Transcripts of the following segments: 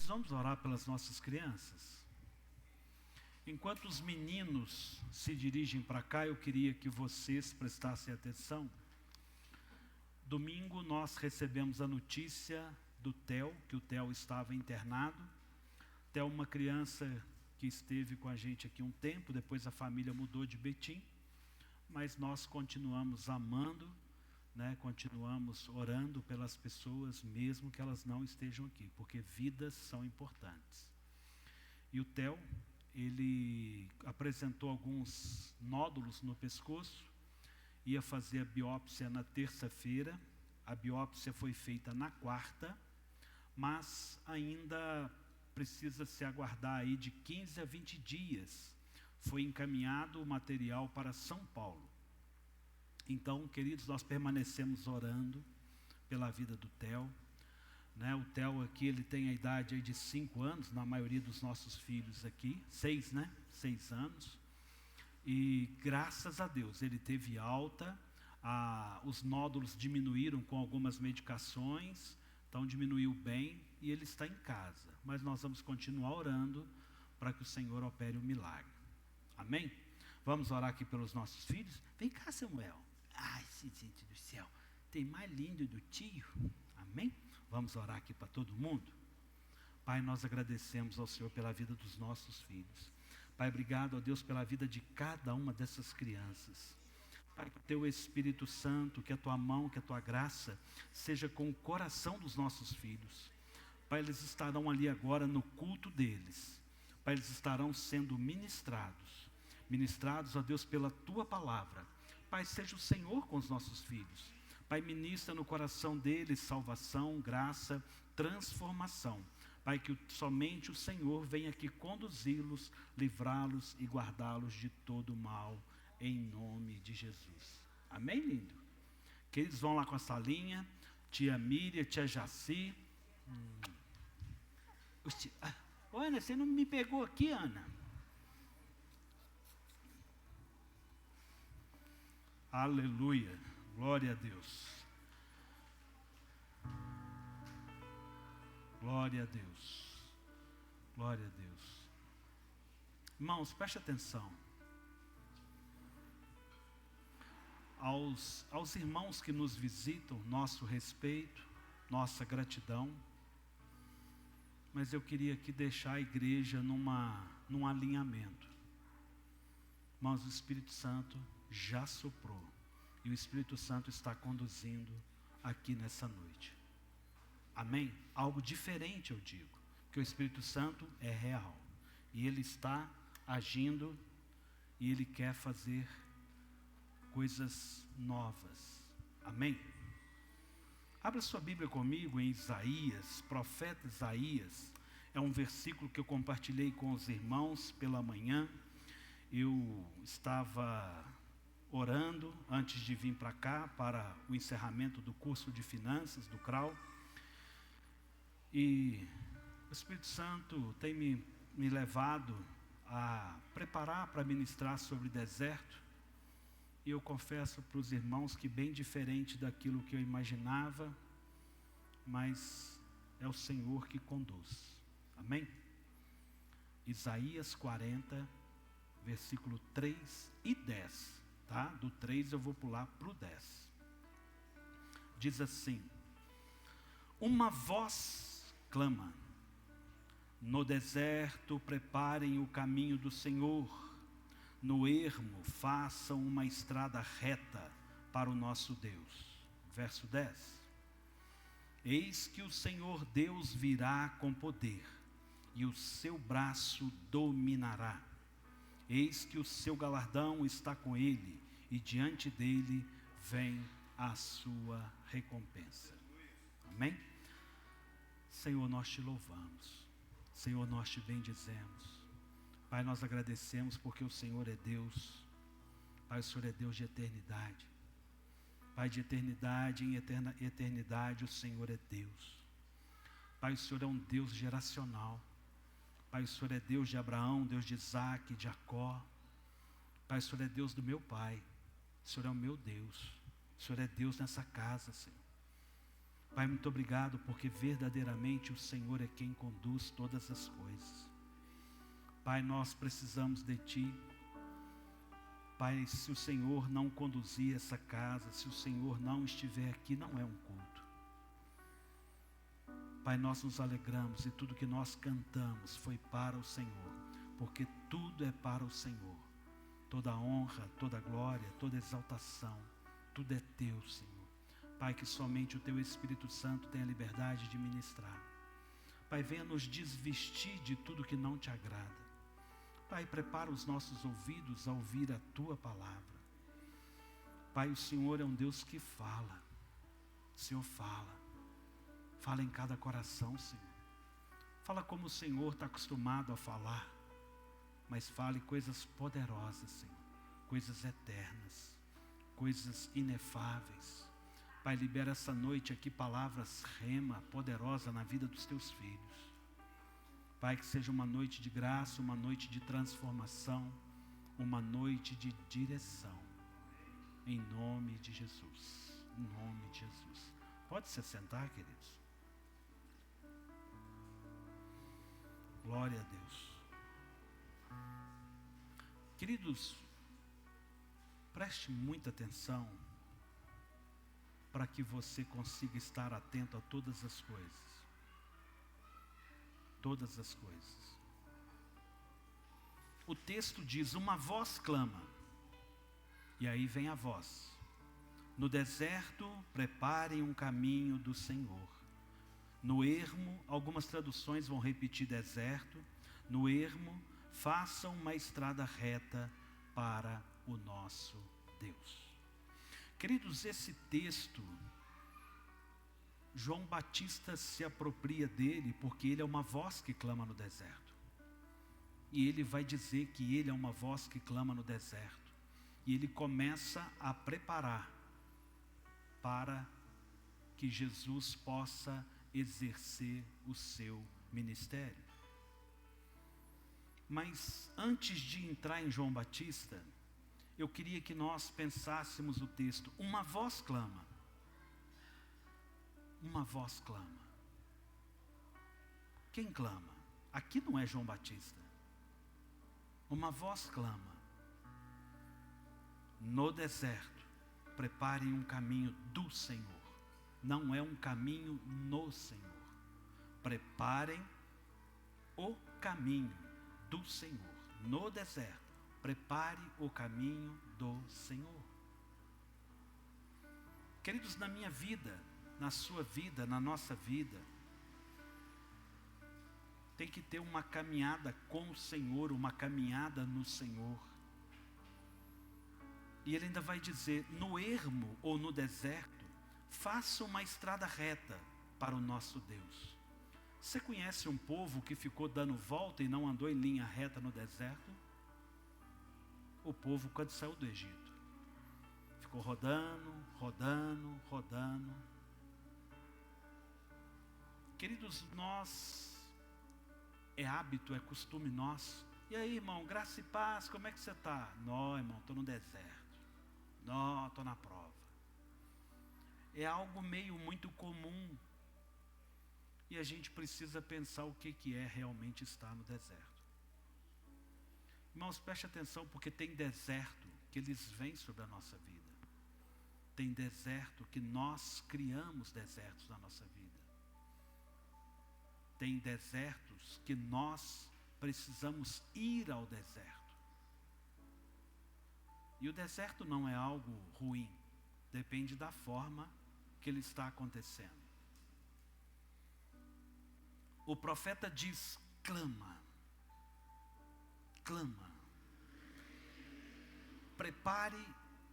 vamos orar pelas nossas crianças? Enquanto os meninos se dirigem para cá, eu queria que vocês prestassem atenção. Domingo nós recebemos a notícia do Theo, que o Theo estava internado. Theo é uma criança que esteve com a gente aqui um tempo, depois a família mudou de Betim, mas nós continuamos amando, continuamos orando pelas pessoas, mesmo que elas não estejam aqui, porque vidas são importantes. E o Theo, ele apresentou alguns nódulos no pescoço, ia fazer a biópsia na terça-feira, a biópsia foi feita na quarta, mas ainda precisa se aguardar aí de 15 a 20 dias. Foi encaminhado o material para São Paulo. Então, queridos, nós permanecemos orando pela vida do Theo. O Theo aqui, ele tem a idade aí de 5 anos, na maioria dos nossos filhos aqui, 6, 6 anos. E graças a Deus, ele teve alta, os nódulos diminuíram com algumas medicações, então diminuiu bem e ele está em casa. Mas nós vamos continuar orando para que o Senhor opere o milagre. Amém? Vamos orar aqui pelos nossos filhos? Vem cá, Samuel. Ai, gente do céu, tem mais lindo do tio. Amém? Vamos orar aqui para todo mundo? Pai, nós agradecemos ao Senhor pela vida dos nossos filhos. Pai, obrigado a Deus pela vida de cada uma dessas crianças. Pai, que o Teu Espírito Santo, que a Tua mão, que a Tua graça seja com o coração dos nossos filhos. Pai, eles estarão ali agora no culto deles. Pai, eles estarão sendo ministrados, ó Deus, pela Tua palavra. Pai, seja o Senhor com os nossos filhos. Pai, ministra no coração deles salvação, graça, transformação. Pai, que somente o Senhor venha aqui conduzi-los, livrá-los e guardá-los de todo mal, em nome de Jesus. Amém, lindo? Queridos, vão lá com a salinha, tia Miriam, tia Jaci. Ana, você não me pegou aqui, Ana? Aleluia, glória a Deus. Glória a Deus, glória a Deus. Irmãos, preste atenção. Aos irmãos que nos visitam, nosso respeito, nossa gratidão. Mas eu queria aqui deixar a igreja num alinhamento. Irmãos, o Espírito Santo já soprou. E o Espírito Santo está conduzindo aqui nessa noite. Amém? Algo diferente eu digo, que o Espírito Santo é real, e Ele está agindo, e Ele quer fazer coisas novas. Amém? Abra sua Bíblia comigo em Isaías, profeta Isaías. É um versículo que eu compartilhei com os irmãos pela manhã. Eu estava orando antes de vir para cá, para o encerramento do curso de finanças do CRAU. E o Espírito Santo tem me levado a preparar para ministrar sobre deserto. E eu confesso para os irmãos que bem diferente daquilo que eu imaginava, mas é o Senhor que conduz. Amém? Isaías 40, versículo 3 e 10. Tá? Do 3 eu vou pular para o 10. Diz assim: uma voz clama, no deserto preparem o caminho do Senhor, no ermo façam uma estrada reta para o nosso Deus. Verso 10. Eis que o Senhor Deus virá com poder, e o seu braço dominará. Eis que o seu galardão está com ele, e diante dele vem a sua recompensa. Amém? Senhor, nós te louvamos. Senhor, nós te bendizemos. Pai, nós agradecemos porque o Senhor é Deus. Pai, o Senhor é Deus de eternidade. Pai, de eternidade em eternidade o Senhor é Deus. Pai, o Senhor é um Deus geracional. Pai, o Senhor é Deus de Abraão, Deus de Isaac, de Jacó. Pai, o Senhor é Deus do meu pai. O Senhor é o meu Deus. O Senhor é Deus nessa casa, Senhor. Pai, muito obrigado, porque verdadeiramente o Senhor é quem conduz todas as coisas. Pai, nós precisamos de Ti. Pai, se o Senhor não conduzir essa casa, se o Senhor não estiver aqui, não é um culto. Pai, nós nos alegramos e tudo que nós cantamos foi para o Senhor, porque tudo é para o Senhor. Toda honra, toda glória, toda exaltação, tudo é Teu, Senhor. Pai, que somente o Teu Espírito Santo tenha liberdade de ministrar. Pai, venha nos desvestir de tudo que não Te agrada. Pai, prepara os nossos ouvidos a ouvir a Tua palavra. Pai, o Senhor é um Deus que fala. O Senhor fala. Fala em cada coração, Senhor. Fala como o Senhor está acostumado a falar. Mas fale coisas poderosas, Senhor. Coisas eternas. Coisas inefáveis. Pai, libera essa noite aqui palavras rema, poderosa na vida dos Teus filhos. Pai, que seja uma noite de graça, uma noite de transformação, uma noite de direção. Em nome de Jesus. Em nome de Jesus. Pode se sentar, queridos. Glória a Deus. Queridos, preste muita atenção para que você consiga estar atento a todas as coisas. Todas as coisas. O texto diz: uma voz clama. E aí vem a voz. No deserto, preparem um caminho do Senhor. No ermo, algumas traduções vão repetir deserto. No ermo, façam uma estrada reta para o nosso Deus. Queridos, esse texto, João Batista se apropria dele porque ele é uma voz que clama no deserto. E ele vai dizer que ele é uma voz que clama no deserto. E ele começa a preparar para que Jesus possa exercer o seu ministério. Mas antes de entrar em João Batista, eu queria que nós pensássemos o texto. Uma voz clama. Uma voz clama. Quem clama? Aqui não é João Batista. Uma voz clama. No deserto, preparem um caminho do Senhor. Não é um caminho no Senhor. Preparem o caminho do Senhor. No deserto, prepare o caminho do Senhor. Queridos, na minha vida, na sua vida, na nossa vida, tem que ter uma caminhada com o Senhor, uma caminhada no Senhor. E ele ainda vai dizer: no ermo ou no deserto, faça uma estrada reta para o nosso Deus. Você conhece um povo que ficou dando volta e não andou em linha reta no deserto? O povo quando saiu do Egito. Ficou rodando, rodando, rodando. Queridos, é hábito, é costume nosso. E aí, irmão, graça e paz, como é que você está? Não, irmão, estou no deserto. Não, estou na prova. É algo muito comum. E a gente precisa pensar o que é realmente estar no deserto. Irmãos, preste atenção, porque tem deserto que eles vêm sobre a nossa vida. Tem deserto que nós criamos desertos na nossa vida. Tem desertos que nós precisamos ir ao deserto. E o deserto não é algo ruim. Depende da forma que ele está acontecendo. O profeta diz: clama. Clama. Prepare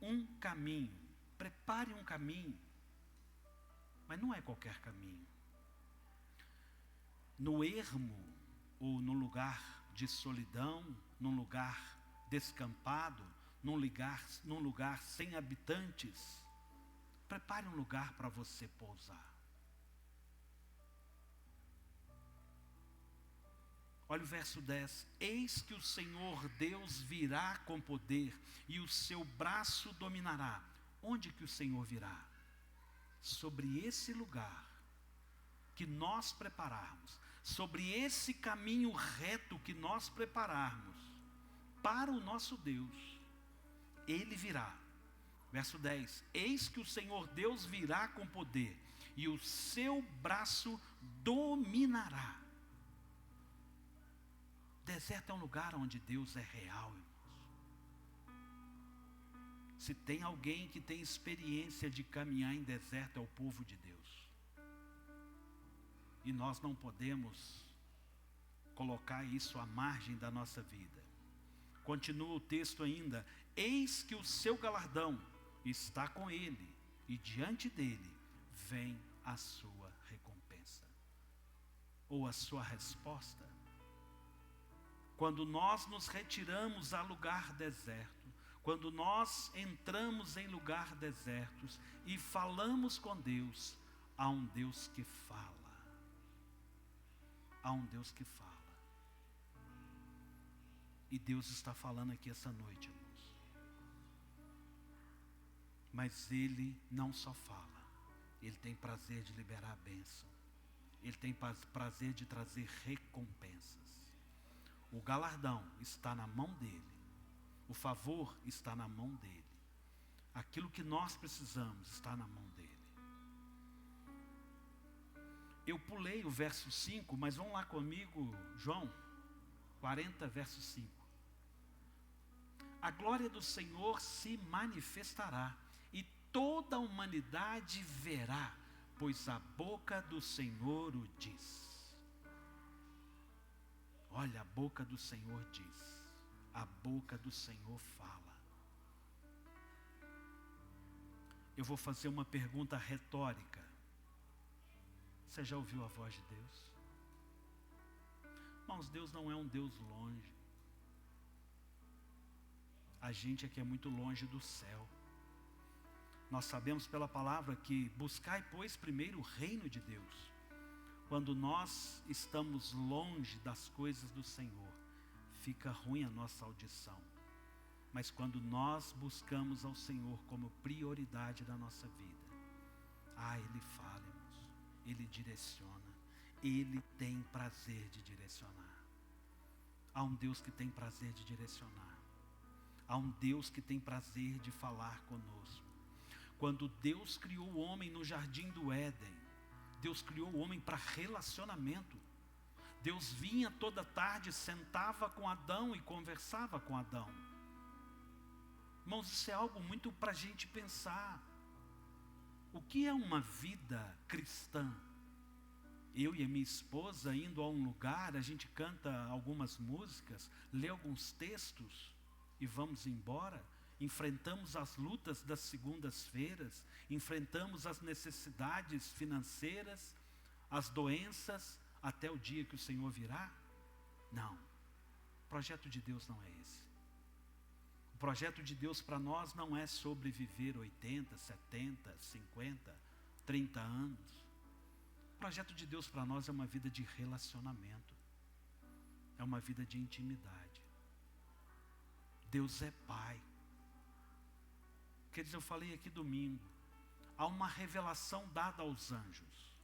um caminho. Prepare um caminho. Mas não é qualquer caminho. No ermo, ou no lugar de solidão, num lugar descampado, num lugar sem habitantes, prepare um lugar para você pousar. Olha o verso 10. Eis que o Senhor Deus virá com poder e o seu braço dominará. Onde que o Senhor virá? Sobre esse lugar que nós prepararmos, sobre esse caminho reto que nós prepararmos para o nosso Deus, Ele virá. Verso 10: eis que o Senhor Deus virá com poder, e o seu braço dominará. Deserto é um lugar onde Deus é real, irmãos. Se tem alguém que tem experiência de caminhar em deserto, é o povo de Deus. E nós não podemos colocar isso à margem da nossa vida. Continua o texto ainda: eis que o seu galardão está com ele, e diante dele vem a sua recompensa, ou a sua resposta. Quando nós nos retiramos a lugar deserto, quando nós entramos em lugar desertos e falamos com Deus, há um Deus que fala. Há um Deus que fala. E Deus está falando aqui essa noite, irmãos. Mas Ele não só fala, Ele tem prazer de liberar a bênção. Ele tem prazer de trazer recompensas. O galardão está na mão dEle. O favor está na mão dEle. Aquilo que nós precisamos está na mão dEle. Eu pulei o verso 5, mas vão lá comigo, João 40, verso 5. A glória do Senhor se manifestará, e toda a humanidade verá, pois a boca do Senhor o diz. Olha, a boca do Senhor diz. A boca do Senhor fala. Eu vou fazer uma pergunta retórica. Você já ouviu a voz de Deus? Irmãos, Deus não é um Deus longe. A gente aqui é muito longe do céu. Nós sabemos pela palavra que buscai, pois, primeiro o reino de Deus. Quando nós estamos longe das coisas do Senhor, fica ruim a nossa audição. Mas quando nós buscamos ao Senhor como prioridade da nossa vida, Ele fala, irmãos. Ele direciona. Ele tem prazer de direcionar. Há um Deus que tem prazer de direcionar. Há um Deus que tem prazer de falar conosco. Quando Deus criou o homem no jardim do Éden, Deus criou o homem para relacionamento. Deus vinha toda tarde, sentava com Adão e conversava com Adão. Irmãos, isso é algo muito para a gente pensar. O que é uma vida cristã? Eu e a minha esposa indo a um lugar, a gente canta algumas músicas, lê alguns textos e vamos embora. Enfrentamos as lutas das segundas-feiras, enfrentamos as necessidades financeiras, as doenças, até o dia que o Senhor virá? Não. O projeto de Deus não é esse. O projeto de Deus para nós não é sobreviver 80, 70, 50, 30 anos. O projeto de Deus para nós é uma vida de relacionamento. É uma vida de intimidade. Deus é Pai. Quer dizer, eu falei aqui domingo, há uma revelação dada aos anjos.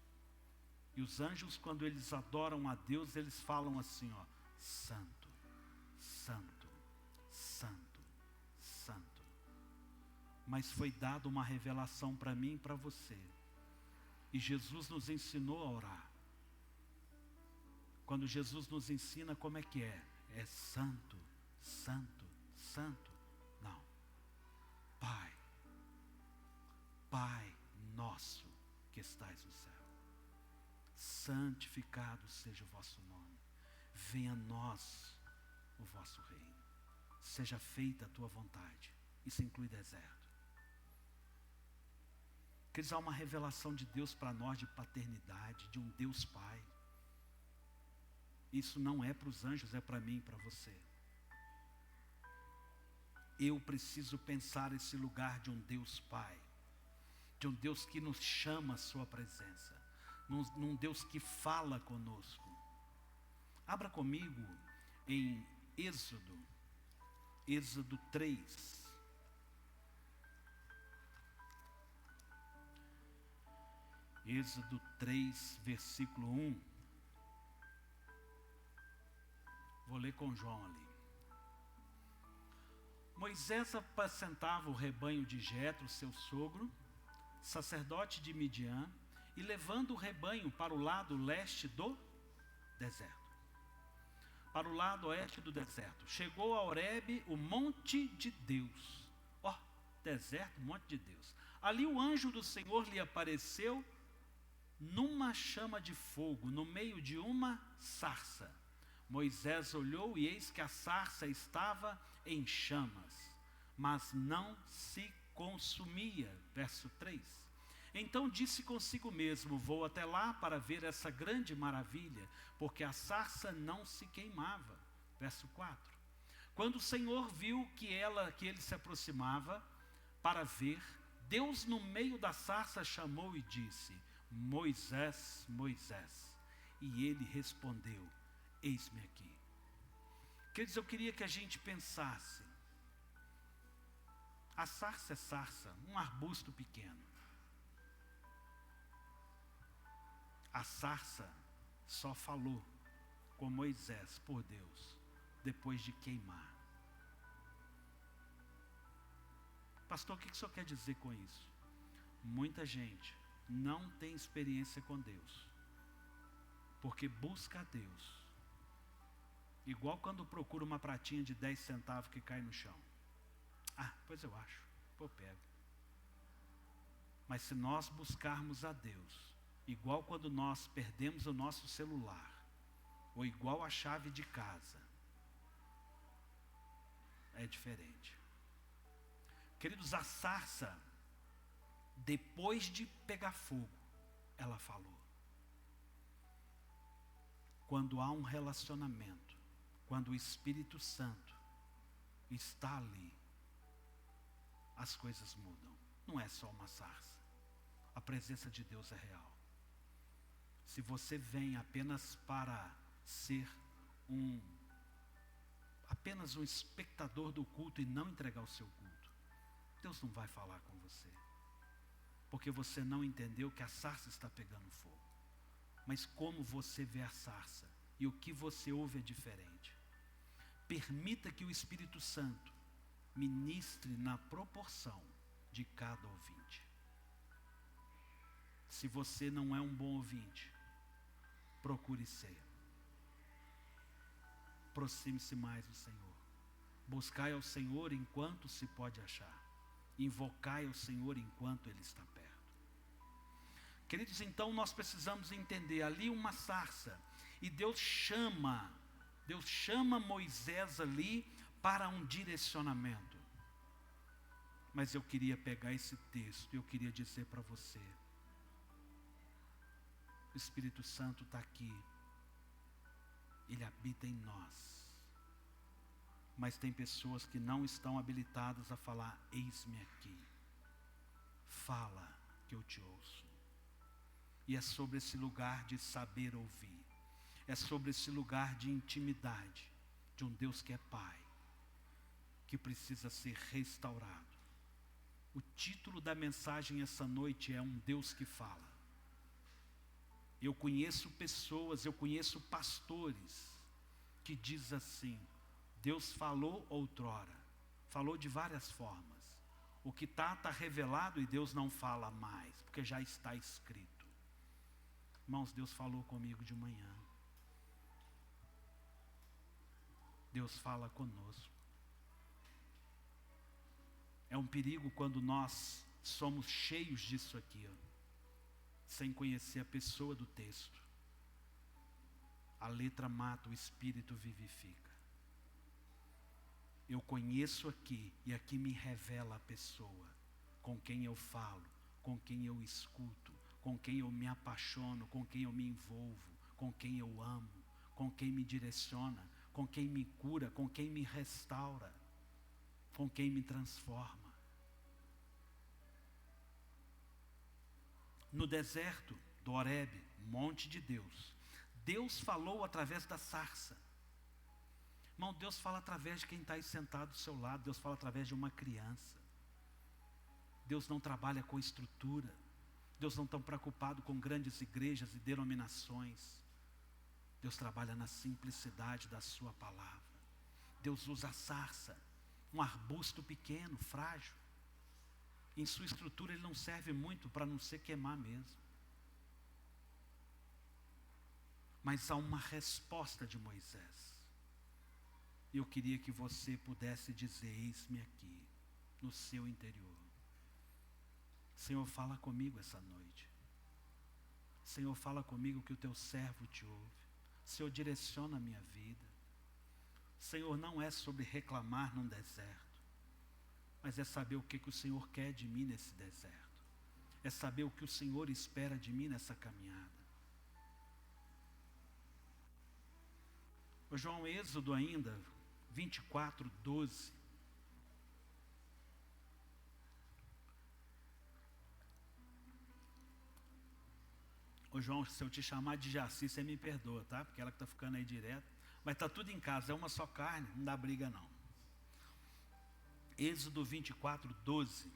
E os anjos, quando eles adoram a Deus, eles falam assim, ó: Santo, Santo, Santo, Santo. Mas foi dada uma revelação para mim e para você. E Jesus nos ensinou a orar. Quando Jesus nos ensina, como é que é? É santo, santo, santo. Não. Pai, Pai nosso que estais no céu, santificado seja o vosso nome. Venha a nós o vosso reino. Seja feita a tua vontade. Isso inclui deserto. Quer dizer, há uma revelação de Deus para nós de paternidade, de um Deus Pai. Isso não é para os anjos, é para mim e para você. Eu preciso pensar esse lugar de um Deus Pai, de um Deus que nos chama à sua presença, num Deus que fala conosco. Abra comigo em Êxodo 3. Êxodo 3, versículo 1. Vou ler com João ali. Moisés apacentava o rebanho de Jetro, seu sogro, sacerdote de Midian, e levando o rebanho para o lado leste do deserto. Para o lado oeste do deserto. Chegou a Horebe, o monte de Deus. Ó, deserto, monte de Deus. Ali o anjo do Senhor lhe apareceu numa chama de fogo, no meio de uma sarça. Moisés olhou e eis que a sarça estava em chamas, mas não se consumia. Verso 3. Então disse consigo mesmo: vou até lá para ver essa grande maravilha, porque a sarça não se queimava. Verso 4. Quando o Senhor viu que ele se aproximava para ver, Deus no meio da sarça chamou e disse: Moisés, Moisés. E ele respondeu: eis-me aqui. Queridos, eu queria que a gente pensasse. A sarça é sarça, um arbusto pequeno. A sarça só falou com Moisés por Deus depois de queimar. Pastor, o que o senhor quer dizer com isso? Muita gente não tem experiência com Deus, porque busca a Deus igual quando procura uma pratinha de 10 centavos que cai no chão. Ah, pois eu acho, eu pego. Mas se nós buscarmos a Deus igual quando nós perdemos o nosso celular, ou igual a chave de casa, é diferente. Queridos, a sarça, depois de pegar fogo, ela falou. Quando há um relacionamento, quando o Espírito Santo está ali, as coisas mudam. Não é só uma sarça. A presença de Deus é real. Se você vem apenas para ser apenas um espectador do culto e não entregar o seu culto, Deus não vai falar com você, porque você não entendeu que a sarça está pegando fogo. Mas como você vê a sarça e o que você ouve é diferente. Permita que o Espírito Santo ministre na proporção de cada ouvinte. Se você não é um bom ouvinte, procure ser. Aproxime-se mais do Senhor. Buscai ao Senhor enquanto se pode achar. Invocai ao Senhor enquanto Ele está perto. Queridos, então nós precisamos entender ali uma sarça. E Deus chama Moisés ali para um direcionamento. Mas eu queria pegar esse texto e eu queria dizer para você: o Espírito Santo está aqui. Ele habita em nós. Mas tem pessoas que não estão habilitadas a falar: eis-me aqui. Fala que eu te ouço. E é sobre esse lugar de saber ouvir. É sobre esse lugar de intimidade de um Deus que é Pai, que precisa ser restaurado. O título da mensagem essa noite é: um Deus que fala. Eu conheço pessoas, eu conheço pastores que diz assim: Deus falou outrora, falou de várias formas. O que está revelado e Deus não fala mais, porque já está escrito. Irmãos, Deus falou comigo de manhã. Deus fala conosco. É um perigo quando nós somos cheios disso aqui, sem conhecer a pessoa do texto. A letra mata, o Espírito vivifica. Eu conheço aqui, e aqui me revela a pessoa com quem eu falo, com quem eu escuto, com quem eu me apaixono, com quem eu me envolvo, com quem eu amo, com quem me direciona, com quem me cura, com quem me restaura, com quem me transforma. No deserto do Horebe, monte de Deus, Deus falou através da sarça. Irmão, Deus fala através de quem está aí sentado do seu lado. Deus fala através de uma criança. Deus não trabalha com estrutura. Deus não está preocupado com grandes igrejas e denominações. Deus trabalha na simplicidade da sua palavra. Deus usa a sarça, um arbusto pequeno, frágil. Em sua estrutura ele não serve muito para não se queimar mesmo. Mas há uma resposta de Moisés. Eu queria que você pudesse dizer: eis-me aqui, no seu interior. Senhor, fala comigo essa noite. Senhor, fala comigo que o teu servo te ouve. Senhor, direciona a minha vida. Senhor, não é sobre reclamar num deserto, mas é saber o que o Senhor quer de mim nesse deserto. É saber o que o Senhor espera de mim nessa caminhada. Ô João, Êxodo ainda, 24, 12. Ô João, se eu te chamar de Jaci, você me perdoa, tá? Porque ela que está ficando aí direto. Mas está tudo em casa, é uma só carne, não dá briga não. Êxodo 24, 12.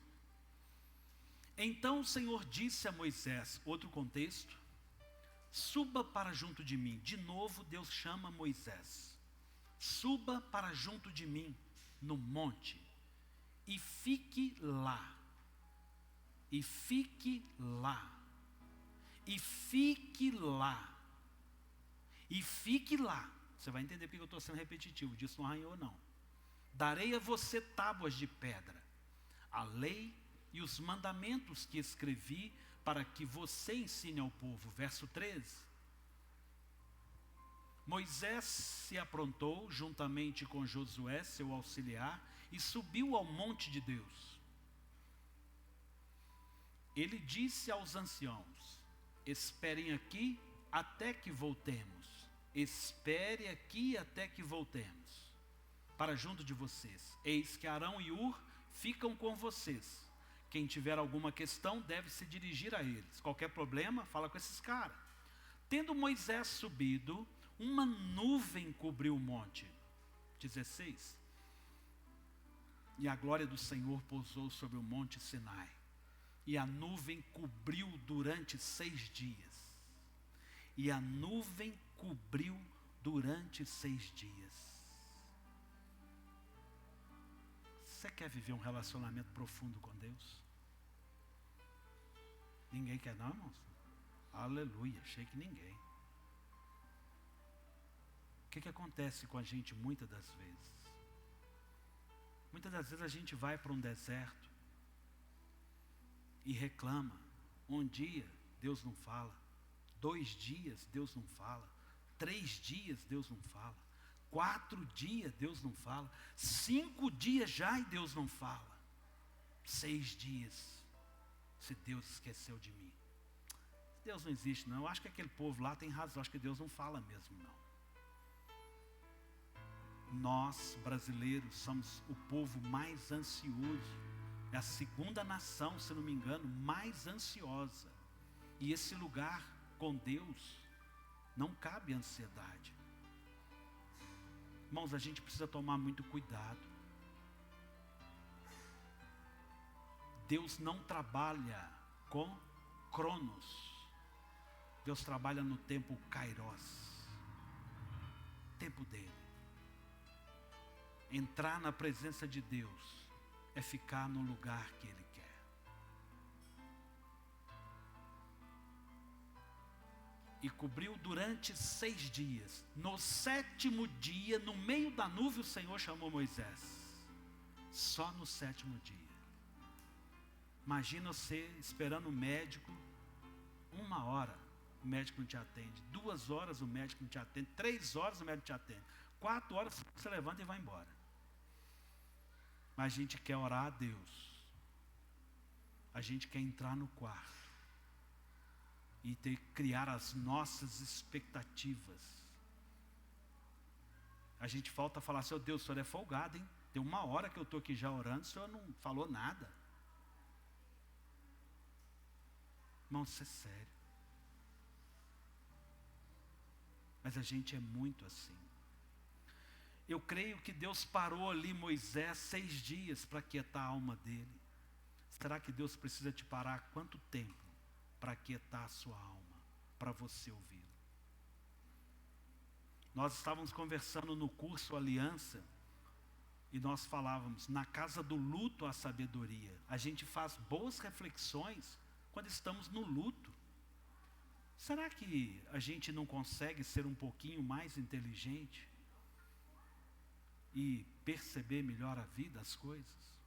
Então o Senhor disse a Moisés, outro contexto: suba para junto de mim. De novo Deus chama Moisés. Suba para junto de mim no monte e fique lá. E fique lá. E fique lá. E fique lá. Você vai entender porque eu estou sendo repetitivo, disso não arranhou não. Darei a você tábuas de pedra, a lei e os mandamentos que escrevi para que você ensine ao povo. Verso 13. Moisés se aprontou juntamente com Josué, seu auxiliar, e subiu ao monte de Deus. Ele disse aos anciãos: esperem aqui até que voltemos. Espere aqui até que voltemos para junto de vocês. Eis que Arão e Hur ficam com vocês. Quem tiver alguma questão deve se dirigir a eles. Qualquer problema, fala com esses caras. Tendo Moisés subido, uma nuvem cobriu o monte. 16. E a glória do Senhor pousou sobre o monte Sinai. E a nuvem cobriu durante 6 dias. E a nuvem cobriu durante 6 dias. Você quer viver um relacionamento profundo com Deus? Ninguém quer não, irmãos? Aleluia, achei que ninguém. O que acontece com a gente muitas das vezes? Muitas das vezes a gente vai para um deserto e reclama. Um dia Deus não fala, 2 dias Deus não fala, 3 dias Deus não fala, 4 dias Deus não fala, 5 dias já e Deus não fala, 6 dias, se Deus esqueceu de mim. Deus não existe não, eu acho que aquele povo lá tem razão, acho que Deus não fala mesmo não. Nós brasileiros somos o povo mais ansioso, é a segunda nação, se não me engano, mais ansiosa, e esse lugar com Deus não cabe ansiedade. Irmãos, a gente precisa tomar muito cuidado. Deus não trabalha com cronos. Deus trabalha no tempo kairos, tempo dele. Entrar na presença de Deus é ficar no lugar que ele quer. E cobriu durante 6 dias. No 7º dia, no meio da nuvem, o Senhor chamou Moisés. Só no 7º dia. Imagina você esperando o médico, 1 hora o médico não te atende, 2 horas o médico não te atende, 3 horas o médico te atende, 4 horas você levanta e vai embora. Mas a gente quer orar a Deus. A gente quer entrar no quarto e criar as nossas expectativas. A gente falta falar: seu Deus, o Senhor é folgado, hein? Tem 1 hora que eu estou aqui já orando, o Senhor não falou nada. Irmão, isso é sério. Mas a gente é muito assim. Eu creio que Deus parou ali Moisés 6 dias para quietar a alma dele. Será que Deus precisa te parar quanto tempo para aquietar a sua alma, para você ouvi-lo. Nós estávamos conversando no curso Aliança, e nós falávamos, na casa do luto a sabedoria. A gente faz boas reflexões quando estamos no luto. Será que a gente não consegue ser um pouquinho mais inteligente e perceber melhor a vida, as coisas?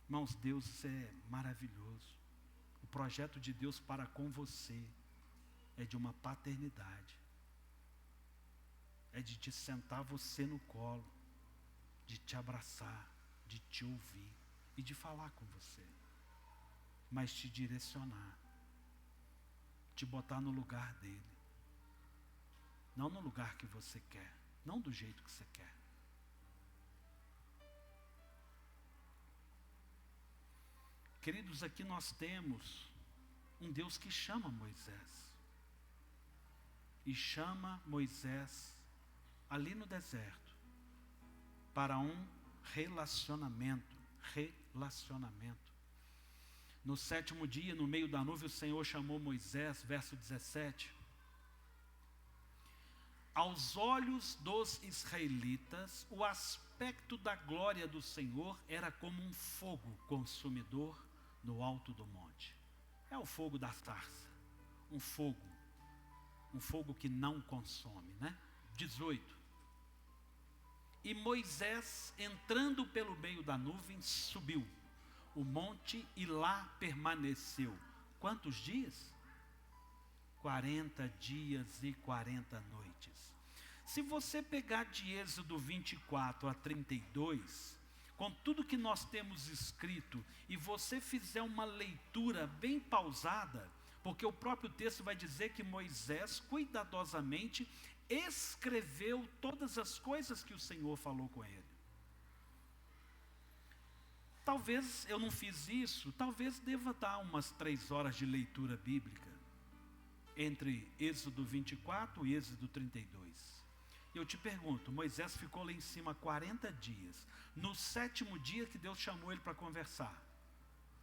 Irmãos, Deus é maravilhoso. O projeto de Deus para com você é de uma paternidade. É de te sentar você no colo, de te abraçar, de te ouvir e de falar com você. Mas te direcionar, te botar no lugar dele. Não no lugar que você quer, não do jeito que você quer. Queridos, aqui nós temos um Deus que chama Moisés. E chama Moisés ali no deserto para um relacionamento. No 7º dia, no meio da nuvem, o Senhor chamou Moisés, verso 17. Aos olhos dos israelitas, o aspecto da glória do Senhor era como um fogo consumidor no alto do monte. É o fogo da sarça, um fogo que não consome, né? 18. E Moisés, entrando pelo meio da nuvem, subiu o monte e lá permaneceu. Quantos dias? 40 dias e 40 noites. Se você pegar de Êxodo 24 a 32, com tudo que nós temos escrito, e você fizer uma leitura bem pausada, porque o próprio texto vai dizer que Moisés cuidadosamente escreveu todas as coisas que o Senhor falou com ele. Talvez eu não fiz isso, talvez deva dar umas 3 horas de leitura bíblica, entre Êxodo 24 e Êxodo 32. Eu te pergunto, Moisés ficou lá em cima 40 dias, no 7º dia que Deus chamou ele para conversar,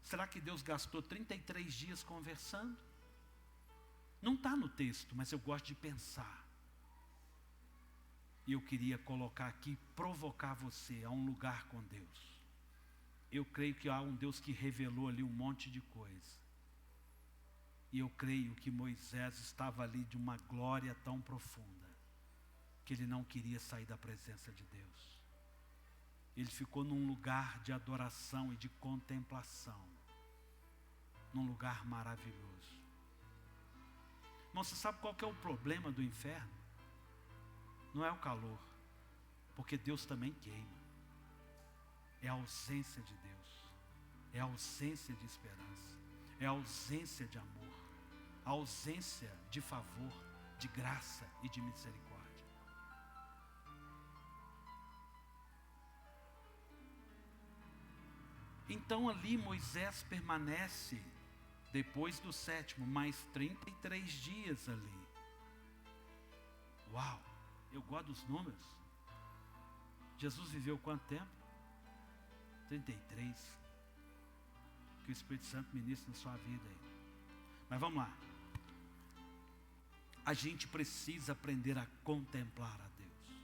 será que Deus gastou 33 dias conversando? Não está no texto, mas eu gosto de pensar. E eu queria colocar aqui, provocar você a um lugar com Deus. Eu creio que há um Deus que revelou ali um monte de coisa. E eu creio que Moisés estava ali de uma glória tão profunda, que ele não queria sair da presença de Deus. Ele ficou num lugar de adoração e de contemplação, num lugar maravilhoso. Irmão, você sabe qual que é o problema do inferno? Não é o calor, porque Deus também queima. É a ausência de Deus, é a ausência de esperança, é a ausência de amor, a ausência de favor, de graça e de misericórdia. Então ali Moisés permanece, depois do 7º, mais 33 dias ali. Uau! Eu gosto dos números. Jesus viveu quanto tempo? 33. Que o Espírito Santo ministre na sua vida aí. Mas vamos lá. A gente precisa aprender a contemplar a Deus.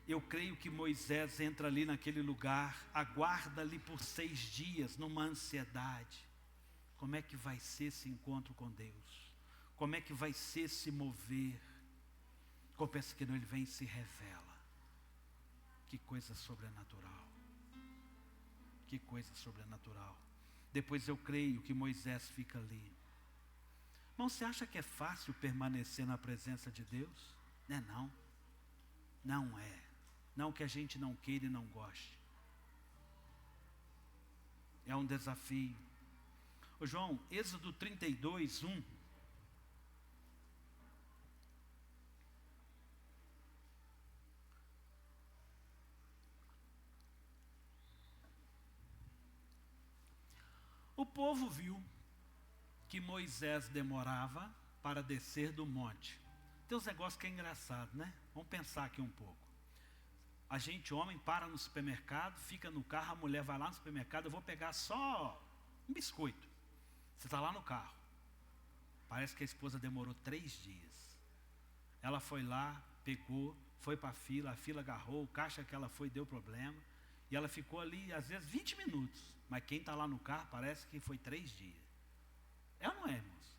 Eu creio que Moisés entra ali naquele lugar, aguarda ali por 6 dias, numa ansiedade. Como é que vai ser esse encontro com Deus? Como é que vai ser esse mover? Pensa que não, ele vem e se revela. Que coisa sobrenatural. Que coisa sobrenatural. Depois eu creio que Moisés fica ali. Irmão, você acha que é fácil permanecer na presença de Deus? Não. Não é. Não que a gente não queira e não goste. É um desafio. Ô João, Êxodo 32, 1. O povo viu que Moisés demorava para descer do monte. Tem uns negócios que é engraçado, né? Vamos pensar aqui um pouco. A gente, homem, para no supermercado, fica no carro, a mulher vai lá no supermercado, eu vou pegar só um biscoito. Você está lá no carro. Parece que a esposa demorou 3 dias. Ela foi lá, pegou, foi para a fila agarrou, o caixa que ela foi deu problema. E ela ficou ali, às vezes, 20 minutos. Mas quem está lá no carro parece que foi 3 dias. É ou não é, irmãos?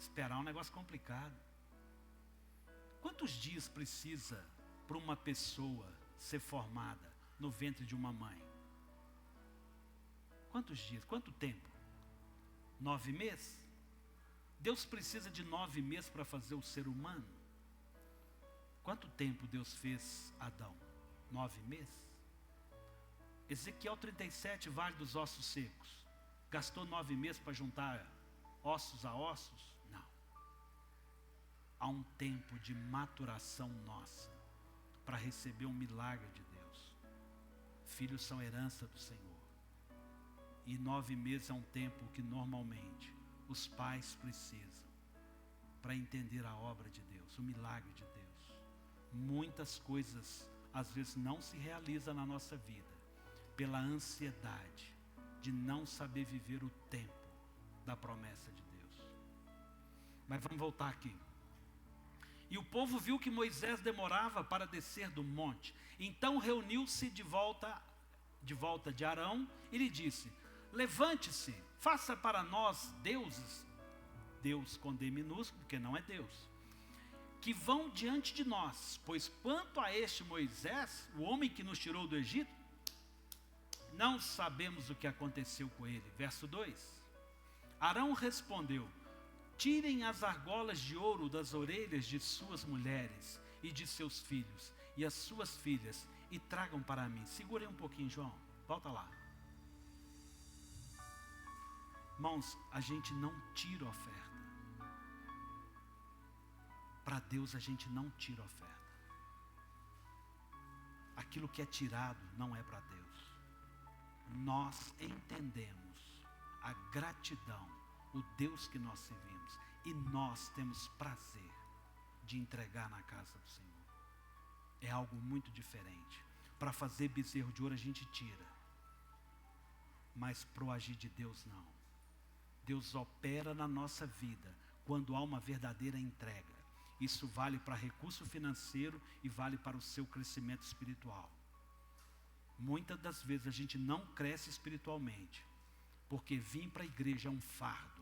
Esperar é um negócio complicado. Quantos dias precisa para uma pessoa ser formada no ventre de uma mãe? Quantos dias? Quanto tempo? 9 meses? Deus precisa de 9 meses para fazer o ser humano? Quanto tempo Deus fez Adão? 9 meses? Ezequiel 37, Vale dos Ossos Secos. Gastou 9 meses para juntar ossos a ossos? Não. Há um tempo de maturação nossa para receber um milagre de Deus. Filhos são herança do Senhor. E 9 meses é um tempo que normalmente os pais precisam para entender a obra de Deus, o milagre de Deus. Muitas coisas às vezes não se realizam na nossa vida pela ansiedade de não saber viver o tempo da promessa de Deus. Mas vamos voltar aqui. E o povo viu que Moisés demorava para descer do monte. Então reuniu-se de volta de Arão e lhe disse: levante-se, faça para nós deuses, Deus com D minúsculo, porque não é Deus, que vão diante de nós, pois quanto a este Moisés, o homem que nos tirou do Egito, não sabemos o que aconteceu com ele. Verso 2. Arão respondeu: tirem as argolas de ouro das orelhas de suas mulheres e de seus filhos e as suas filhas e tragam para mim. Segurem um pouquinho, João, volta lá. Irmãos, a gente não tira oferta. Para Deus a gente não tira oferta. Aquilo que é tirado não é para Deus. Nós entendemos a gratidão, o Deus que nós servimos, e nós temos prazer de entregar na casa do Senhor. É algo muito diferente. Para fazer bezerro de ouro a gente tira, mas para o agir de Deus não. Deus opera na nossa vida quando há uma verdadeira entrega. Isso vale para recurso financeiro e vale para o seu crescimento espiritual. Muitas das vezes a gente não cresce espiritualmente, porque vir para a igreja é um fardo.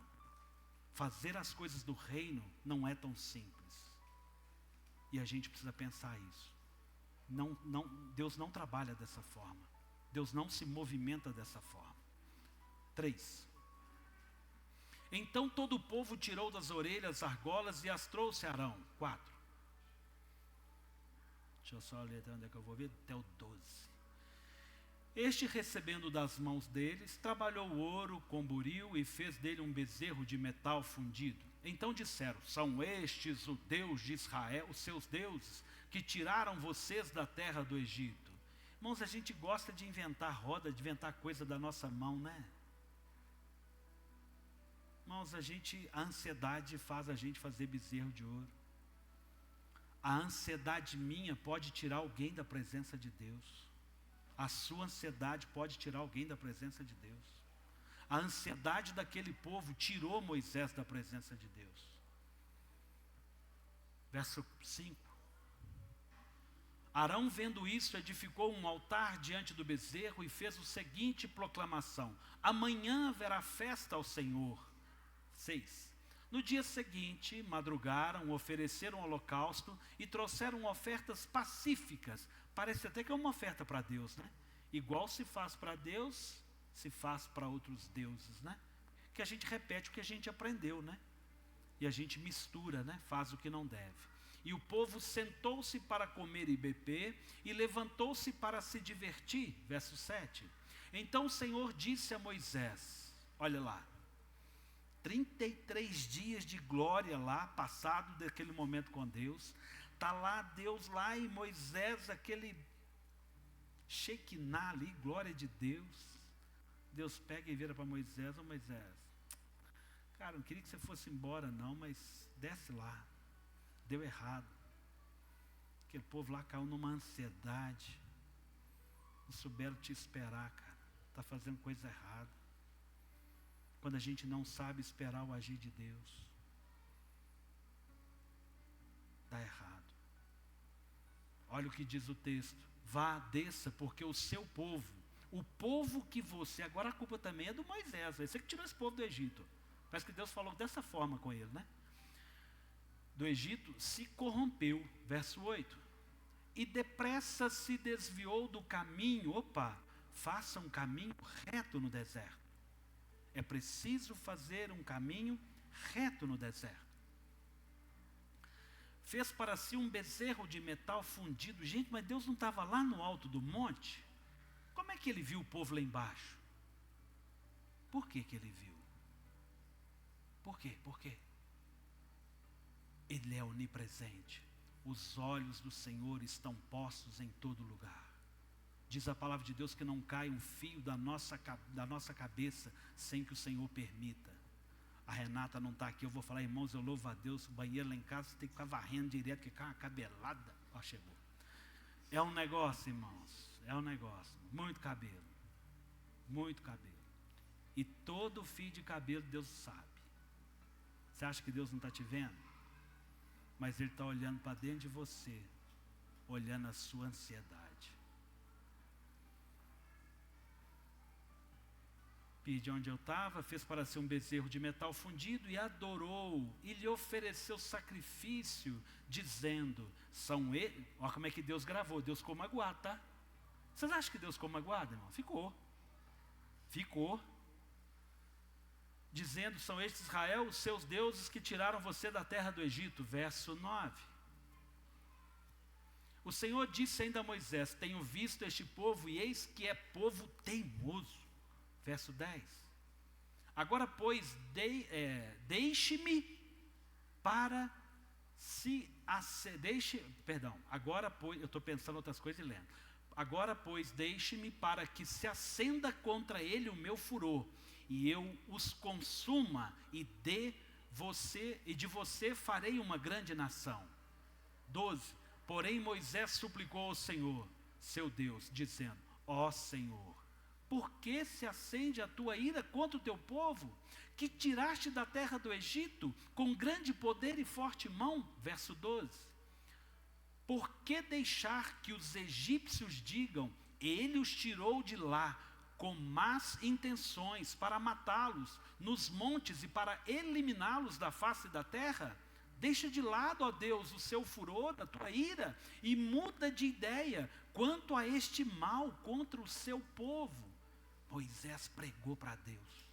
Fazer as coisas do reino não é tão simples. E a gente precisa pensar isso. Deus não trabalha dessa forma. Deus não se movimenta dessa forma. 3. Então todo o povo tirou das orelhas argolas e as trouxe a Arão. 4. Deixa eu só ler até onde é que eu vou ver, até o 12. Este, recebendo das mãos deles, trabalhou o ouro com buril e fez dele um bezerro de metal fundido. Então disseram: são estes o Deus de Israel, os seus deuses, que tiraram vocês da terra do Egito. Irmãos, a gente gosta de inventar roda, de inventar coisa da nossa mão, né? Irmãos, a ansiedade faz a gente fazer bezerro de ouro. A ansiedade minha pode tirar alguém da presença de Deus. A sua ansiedade pode tirar alguém da presença de Deus. A ansiedade daquele povo tirou Moisés da presença de Deus. Verso 5. Arão, vendo isso, edificou um altar diante do bezerro e fez o seguinte proclamação: amanhã haverá festa ao Senhor. 6. No dia seguinte, madrugaram, ofereceram holocausto e trouxeram ofertas pacíficas. Parece até que é uma oferta para Deus, né? Igual se faz para Deus, se faz para outros deuses, né? Que a gente repete o que a gente aprendeu, né? E a gente mistura, né? Faz o que não deve. E o povo sentou-se para comer e beber e levantou-se para se divertir. Verso 7. Então o Senhor disse a Moisés, olha lá, 33 dias de glória lá, passado daquele momento com Deus. Está lá Deus lá e Moisés, aquele Shekinah ali, glória de Deus. Deus pega e vira para Moisés: ô Moisés, cara, não queria que você fosse embora não, mas desce lá, deu errado. Aquele povo lá caiu numa ansiedade. Não souberam te esperar, cara. Está fazendo coisa errada. Quando a gente não sabe esperar o agir de Deus, está errado. Olha o que diz o texto. Vá, desça, porque o seu povo, o povo que você... Agora a culpa também é do Moisés. Você que tirou esse povo do Egito. Parece que Deus falou dessa forma com ele, né? Do Egito se corrompeu. Verso 8. E depressa se desviou do caminho. Opa, faça um caminho reto no deserto. É preciso fazer um caminho reto no deserto. Fez para si um bezerro de metal fundido. Gente, mas Deus não estava lá no alto do monte? Como é que ele viu o povo lá embaixo? Por que que ele viu? Por quê? Por quê? Ele é onipresente. Os olhos do Senhor estão postos em todo lugar. Diz a palavra de Deus que não cai um fio da nossa cabeça sem que o Senhor permita. A Renata não está aqui, eu vou falar, irmãos, eu louvo a Deus, o banheiro lá em casa você tem que ficar varrendo direto, que cai uma cabelada. Ó, chegou. É um negócio, irmãos, é um negócio. Muito cabelo. Muito cabelo. E todo fio de cabelo Deus sabe. Você acha que Deus não está te vendo? Mas Ele está olhando para dentro de você, olhando a sua ansiedade. De onde eu estava, fez para si um bezerro de metal fundido e adorou, e lhe ofereceu sacrifício, dizendo, são eles, olha como é que Deus gravou, Deus ficou magoado, tá? Vocês acham que Deus ficou magoado, irmão? Ficou, dizendo, são estes Israel, os seus deuses que tiraram você da terra do Egito, verso 9. O Senhor disse ainda a Moisés, tenho visto este povo, e eis que é povo teimoso. Verso 10. Agora, pois, deixe-me para se... agora, pois, eu estou pensando outras coisas e lendo. Agora, pois, deixe-me para que se acenda contra ele o meu furor, e eu os consuma, e de você farei uma grande nação. 12. Porém, Moisés suplicou ao Senhor, seu Deus, dizendo, ó Senhor, por que se acende a tua ira contra o teu povo, que tiraste da terra do Egito, com grande poder e forte mão? Verso 12. Por que deixar que os egípcios digam, ele os tirou de lá, com más intenções, para matá-los nos montes e para eliminá-los da face da terra? Deixa de lado, ó Deus, o seu furor, a tua ira, e muda de ideia quanto a este mal contra o seu povo. Moisés pregou para Deus,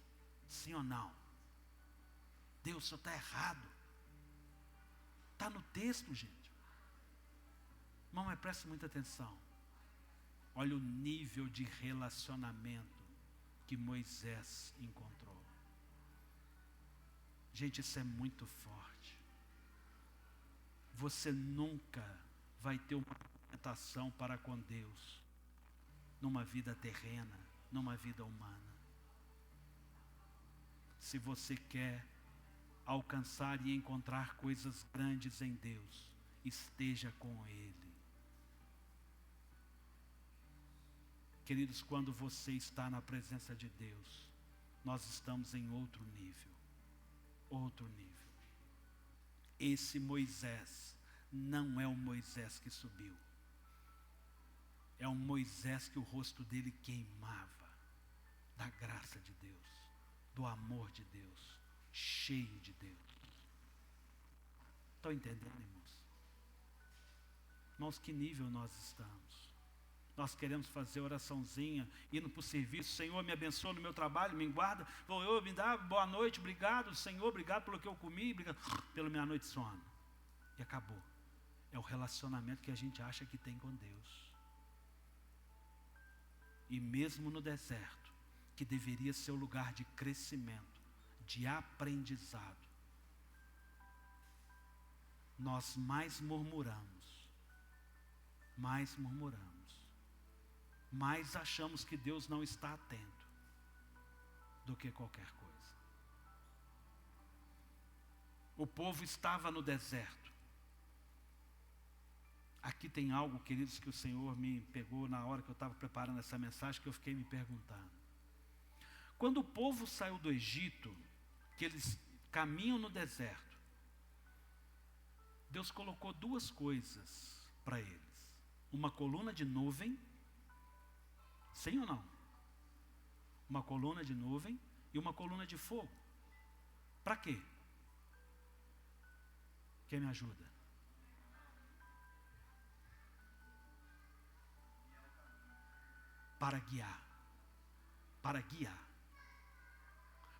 sim ou não? Deus só está errado. Está no texto, gente. Irmão, mas preste muita atenção. Olha o nível de relacionamento que Moisés encontrou. Gente, isso é muito forte. Você nunca vai ter uma orientação para com Deus numa vida terrena, numa vida humana. Se você quer alcançar e encontrar coisas grandes em Deus, esteja com Ele. Queridos, quando você está na presença de Deus, nós estamos em outro nível. Outro nível. Esse Moisés não é o Moisés que subiu. É um Moisés que o rosto dele queimava da graça de Deus, do amor de Deus, cheio de Deus. Estão entendendo, irmãos? Irmãos, que nível nós estamos? Nós queremos fazer oraçãozinha, indo para o serviço, Senhor, me abençoa no meu trabalho, me guarda, Senhor, me dá boa noite, obrigado, Senhor, obrigado pelo que eu comi, obrigado pela minha noite de sono. E acabou. É o relacionamento que a gente acha que tem com Deus. E mesmo no deserto, que deveria ser o lugar de crescimento, de aprendizado, nós mais murmuramos, mais achamos que Deus não está atento do que qualquer coisa. O povo estava no deserto. Aqui tem algo, queridos, que o Senhor me pegou na hora que eu estava preparando essa mensagem, que eu fiquei me perguntando. Quando o povo saiu do Egito, que eles caminham no deserto, Deus colocou duas coisas para eles. Uma coluna de nuvem, sim ou não? Uma coluna de nuvem e uma coluna de fogo. Para quê? Quem me ajuda? Para guiar. Para guiar.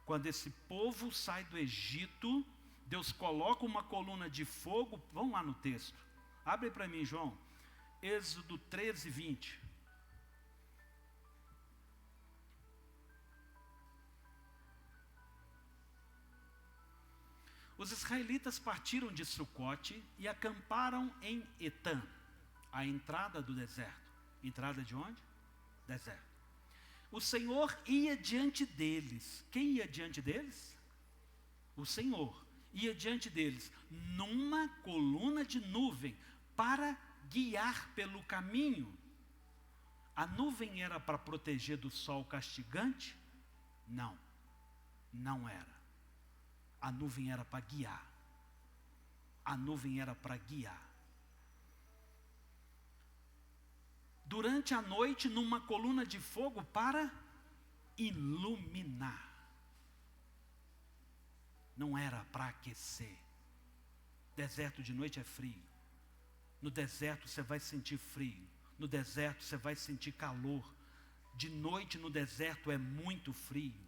Quando esse povo sai do Egito, Deus coloca uma coluna de fogo. Vamos lá no texto. Abre para mim, João. Êxodo 13, 20. Os israelitas partiram de Sucote e acamparam em Etã, a entrada do deserto. Entrada de onde? Deserto. O Senhor ia diante deles. Quem ia diante deles? O Senhor ia diante deles numa coluna de nuvem para guiar pelo caminho. A nuvem era para proteger do sol castigante? Não, não era. A nuvem era para guiar. A nuvem era para guiar. Durante a noite, numa coluna de fogo para iluminar. Não era para aquecer. Deserto de noite é frio. No deserto você vai sentir frio. No deserto você vai sentir calor. De noite no deserto é muito frio.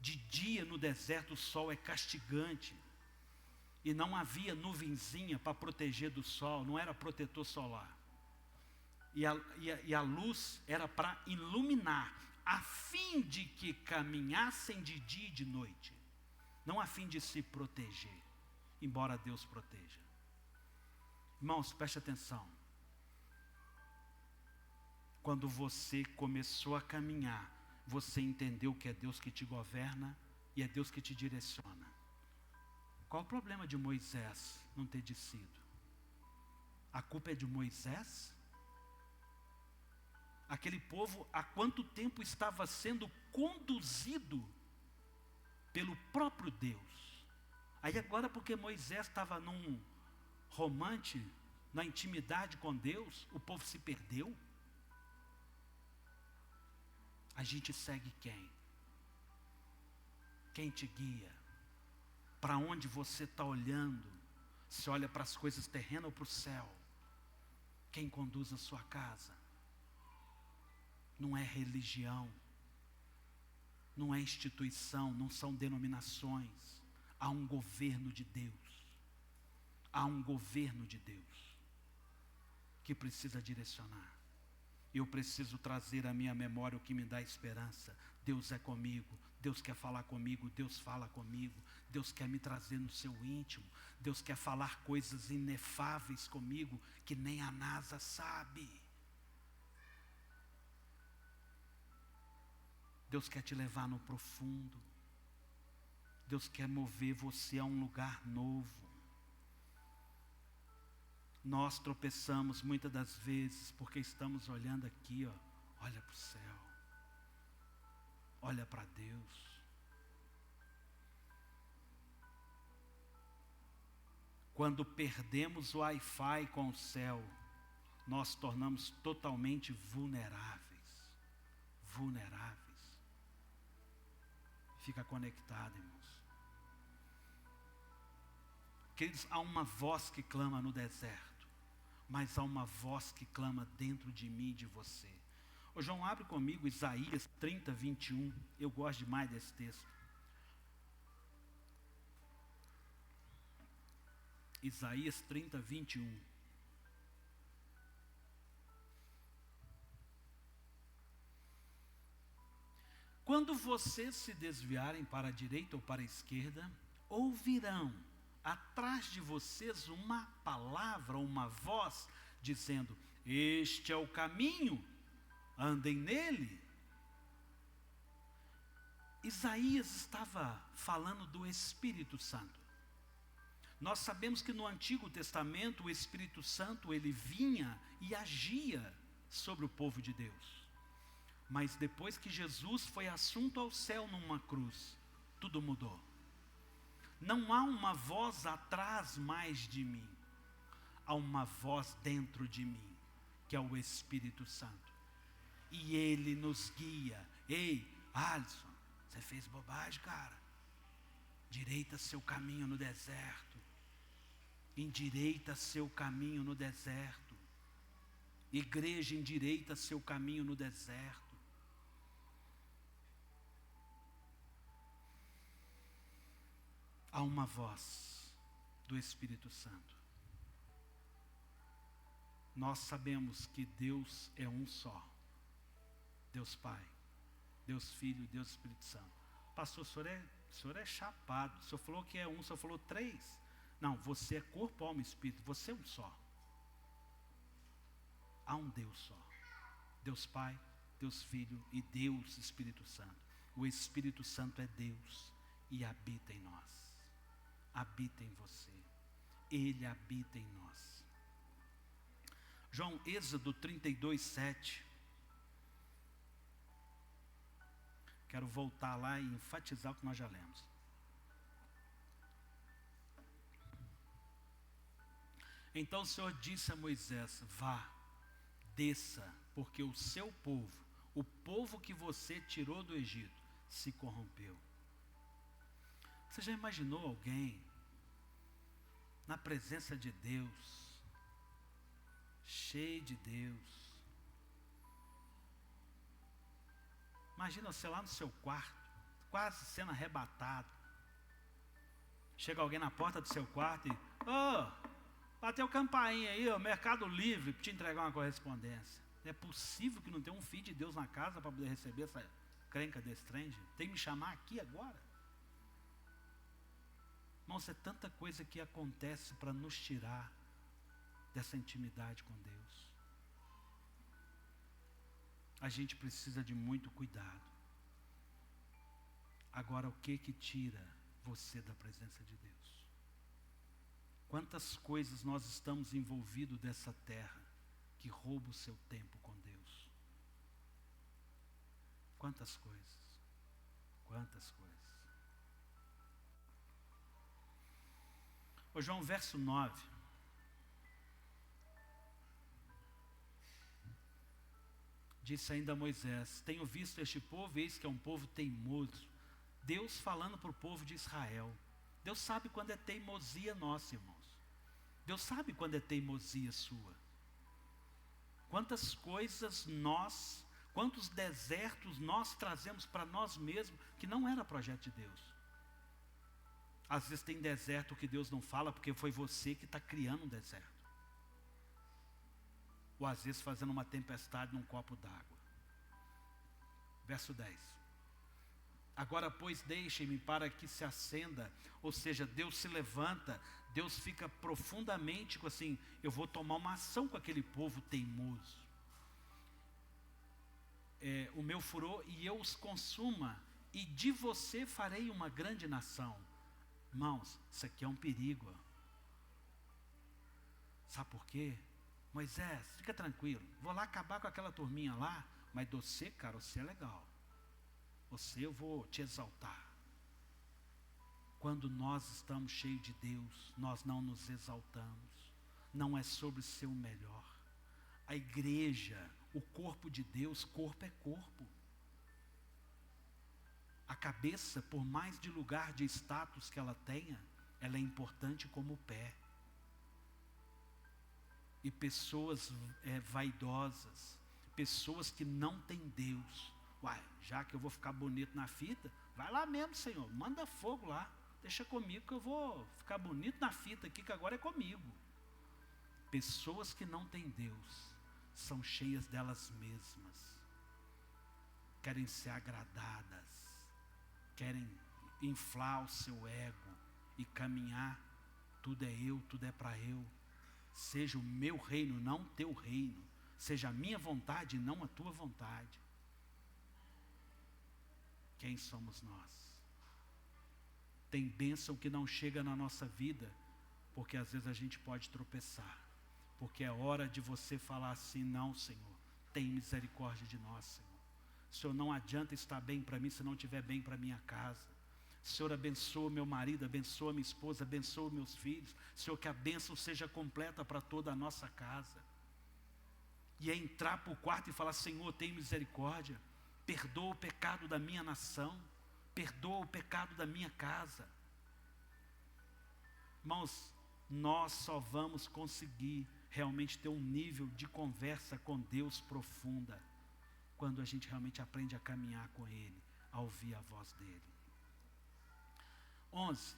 De dia no deserto o sol é castigante. E não havia nuvenzinha para proteger do sol. Não era protetor solar. E a luz era para iluminar, a fim de que caminhassem de dia e de noite, não a fim de se proteger, embora Deus proteja. Irmãos, preste atenção. Quando você começou a caminhar, você entendeu que é Deus que te governa e é Deus que te direciona. Qual o problema de Moisés não ter descido? A culpa é de Moisés? Aquele povo, há quanto tempo estava sendo conduzido pelo próprio Deus? Aí agora, porque Moisés estava num romance, na intimidade com Deus, o povo se perdeu? A gente segue quem? Quem te guia? Para onde você está olhando? Se olha para as coisas terrenas ou para o céu? Quem conduz a sua casa? Não é religião, não é instituição, não são denominações. Há um governo de Deus. Há um governo de Deus que precisa direcionar. Eu preciso trazer à minha memória o que me dá esperança. Deus é comigo, Deus quer falar comigo, Deus fala comigo, Deus quer me trazer no seu íntimo, Deus quer falar coisas inefáveis comigo que nem a NASA sabe. Deus quer te levar no profundo. Deus quer mover você a um lugar novo. Nós tropeçamos muitas das vezes porque estamos olhando aqui, ó, olha para o céu. Olha para Deus. Quando perdemos o Wi-Fi com o céu, nós tornamos totalmente vulneráveis. Vulneráveis. Fica conectado, irmãos. Queridos, há uma voz que clama no deserto, mas há uma voz que clama dentro de mim e de você. Ô João, abre comigo Isaías 30, 21. Eu gosto demais desse texto. Isaías 30, 21. Quando vocês se desviarem para a direita ou para a esquerda, ouvirão atrás de vocês uma palavra, uma voz, dizendo: este é o caminho, andem nele. Isaías estava falando do Espírito Santo. Nós sabemos que no Antigo Testamento o Espírito Santo ele vinha e agia sobre o povo de Deus. Mas depois que Jesus foi assunto ao céu numa cruz, tudo mudou. Não há uma voz atrás mais de mim. Há uma voz dentro de mim, que é o Espírito Santo. E Ele nos guia. Ei, Alisson, você fez bobagem, cara. Direita seu caminho no deserto. Endireita seu caminho no deserto. Igreja, endireita seu caminho no deserto. Há uma voz do Espírito Santo. Nós sabemos que Deus é um só. Deus Pai, Deus Filho e Deus Espírito Santo. Pastor, o senhor é chapado. O senhor falou que é um, o senhor falou três. Não, você é corpo, alma e espírito. Você é um só. Há um Deus só. Deus Pai, Deus Filho e Deus Espírito Santo. O Espírito Santo é Deus e habita em nós. Habita em você. Ele habita em nós. Êxodo 32, 7. Quero voltar lá e enfatizar o que nós já lemos. Então o Senhor disse a Moisés: vá, desça, porque o seu povo, o povo que você tirou do Egito, se corrompeu. Você já imaginou alguém na presença de Deus, cheio de Deus? Imagina você lá no seu quarto, quase sendo arrebatado. Chega alguém na porta do seu quarto e: bateu campainha aí, Mercado Livre, para te entregar uma correspondência. É possível que não tenha um filho de Deus na casa para poder receber essa crenca desse trem? Tem que me chamar aqui agora? Irmãos, é tanta coisa que acontece para nos tirar dessa intimidade com Deus. A gente precisa de muito cuidado. Agora, o que tira você da presença de Deus? Quantas coisas nós estamos envolvidos dessa terra que rouba o seu tempo com Deus? Quantas coisas? Quantas coisas? Ô João, verso 9. Disse ainda a Moisés: tenho visto este povo, eis que é um povo teimoso. Deus falando para o povo de Israel. Deus sabe quando é teimosia nossa, irmãos. Deus sabe quando é teimosia sua. Quantas coisas quantos desertos nós trazemos para nós mesmos, que não era projeto de Deus. Às vezes tem deserto que Deus não fala, porque foi você que está criando um deserto. Ou às vezes fazendo uma tempestade num copo d'água. Verso 10. Agora, pois, deixem-me para que se acenda. Ou seja, Deus se levanta. Deus fica profundamente assim: eu vou tomar uma ação com aquele povo teimoso. O meu furor, e eu os consuma. E de você farei uma grande nação. Irmãos, isso aqui é um perigo. Sabe por quê? Moisés, fica tranquilo, vou lá acabar com aquela turminha lá, mas você, cara, você é legal. Você, eu vou te exaltar. Quando nós estamos cheios de Deus, nós não nos exaltamos. Não é sobre ser o melhor. A igreja, o corpo de Deus, corpo é corpo. A cabeça, por mais de lugar de status que ela tenha, ela é importante como o pé. E pessoas vaidosas, pessoas que não têm Deus. Uai, já que eu vou ficar bonito na fita, vai lá mesmo, Senhor, manda fogo lá, deixa comigo que eu vou ficar bonito na fita aqui, que agora é comigo. Pessoas que não têm Deus, são cheias delas mesmas, querem ser agradadas, querem inflar o seu ego e caminhar, tudo é eu, tudo é para eu. Seja o meu reino, não o teu reino. Seja a minha vontade, não a tua vontade. Quem somos nós? Tem bênção que não chega na nossa vida, porque às vezes a gente pode tropeçar, porque é hora de você falar assim: não, Senhor, tem misericórdia de nós, Senhor. Senhor, não adianta estar bem para mim se não estiver bem para minha casa. Senhor, abençoa meu marido, abençoa minha esposa, abençoa meus filhos. Senhor, que a bênção seja completa para toda a nossa casa. E é entrar para o quarto e falar: Senhor, tem misericórdia, perdoa o pecado da minha nação, perdoa o pecado da minha casa. Irmãos, nós só vamos conseguir realmente ter um nível de conversa com Deus profunda quando a gente realmente aprende a caminhar com Ele, a ouvir a voz dEle. 11.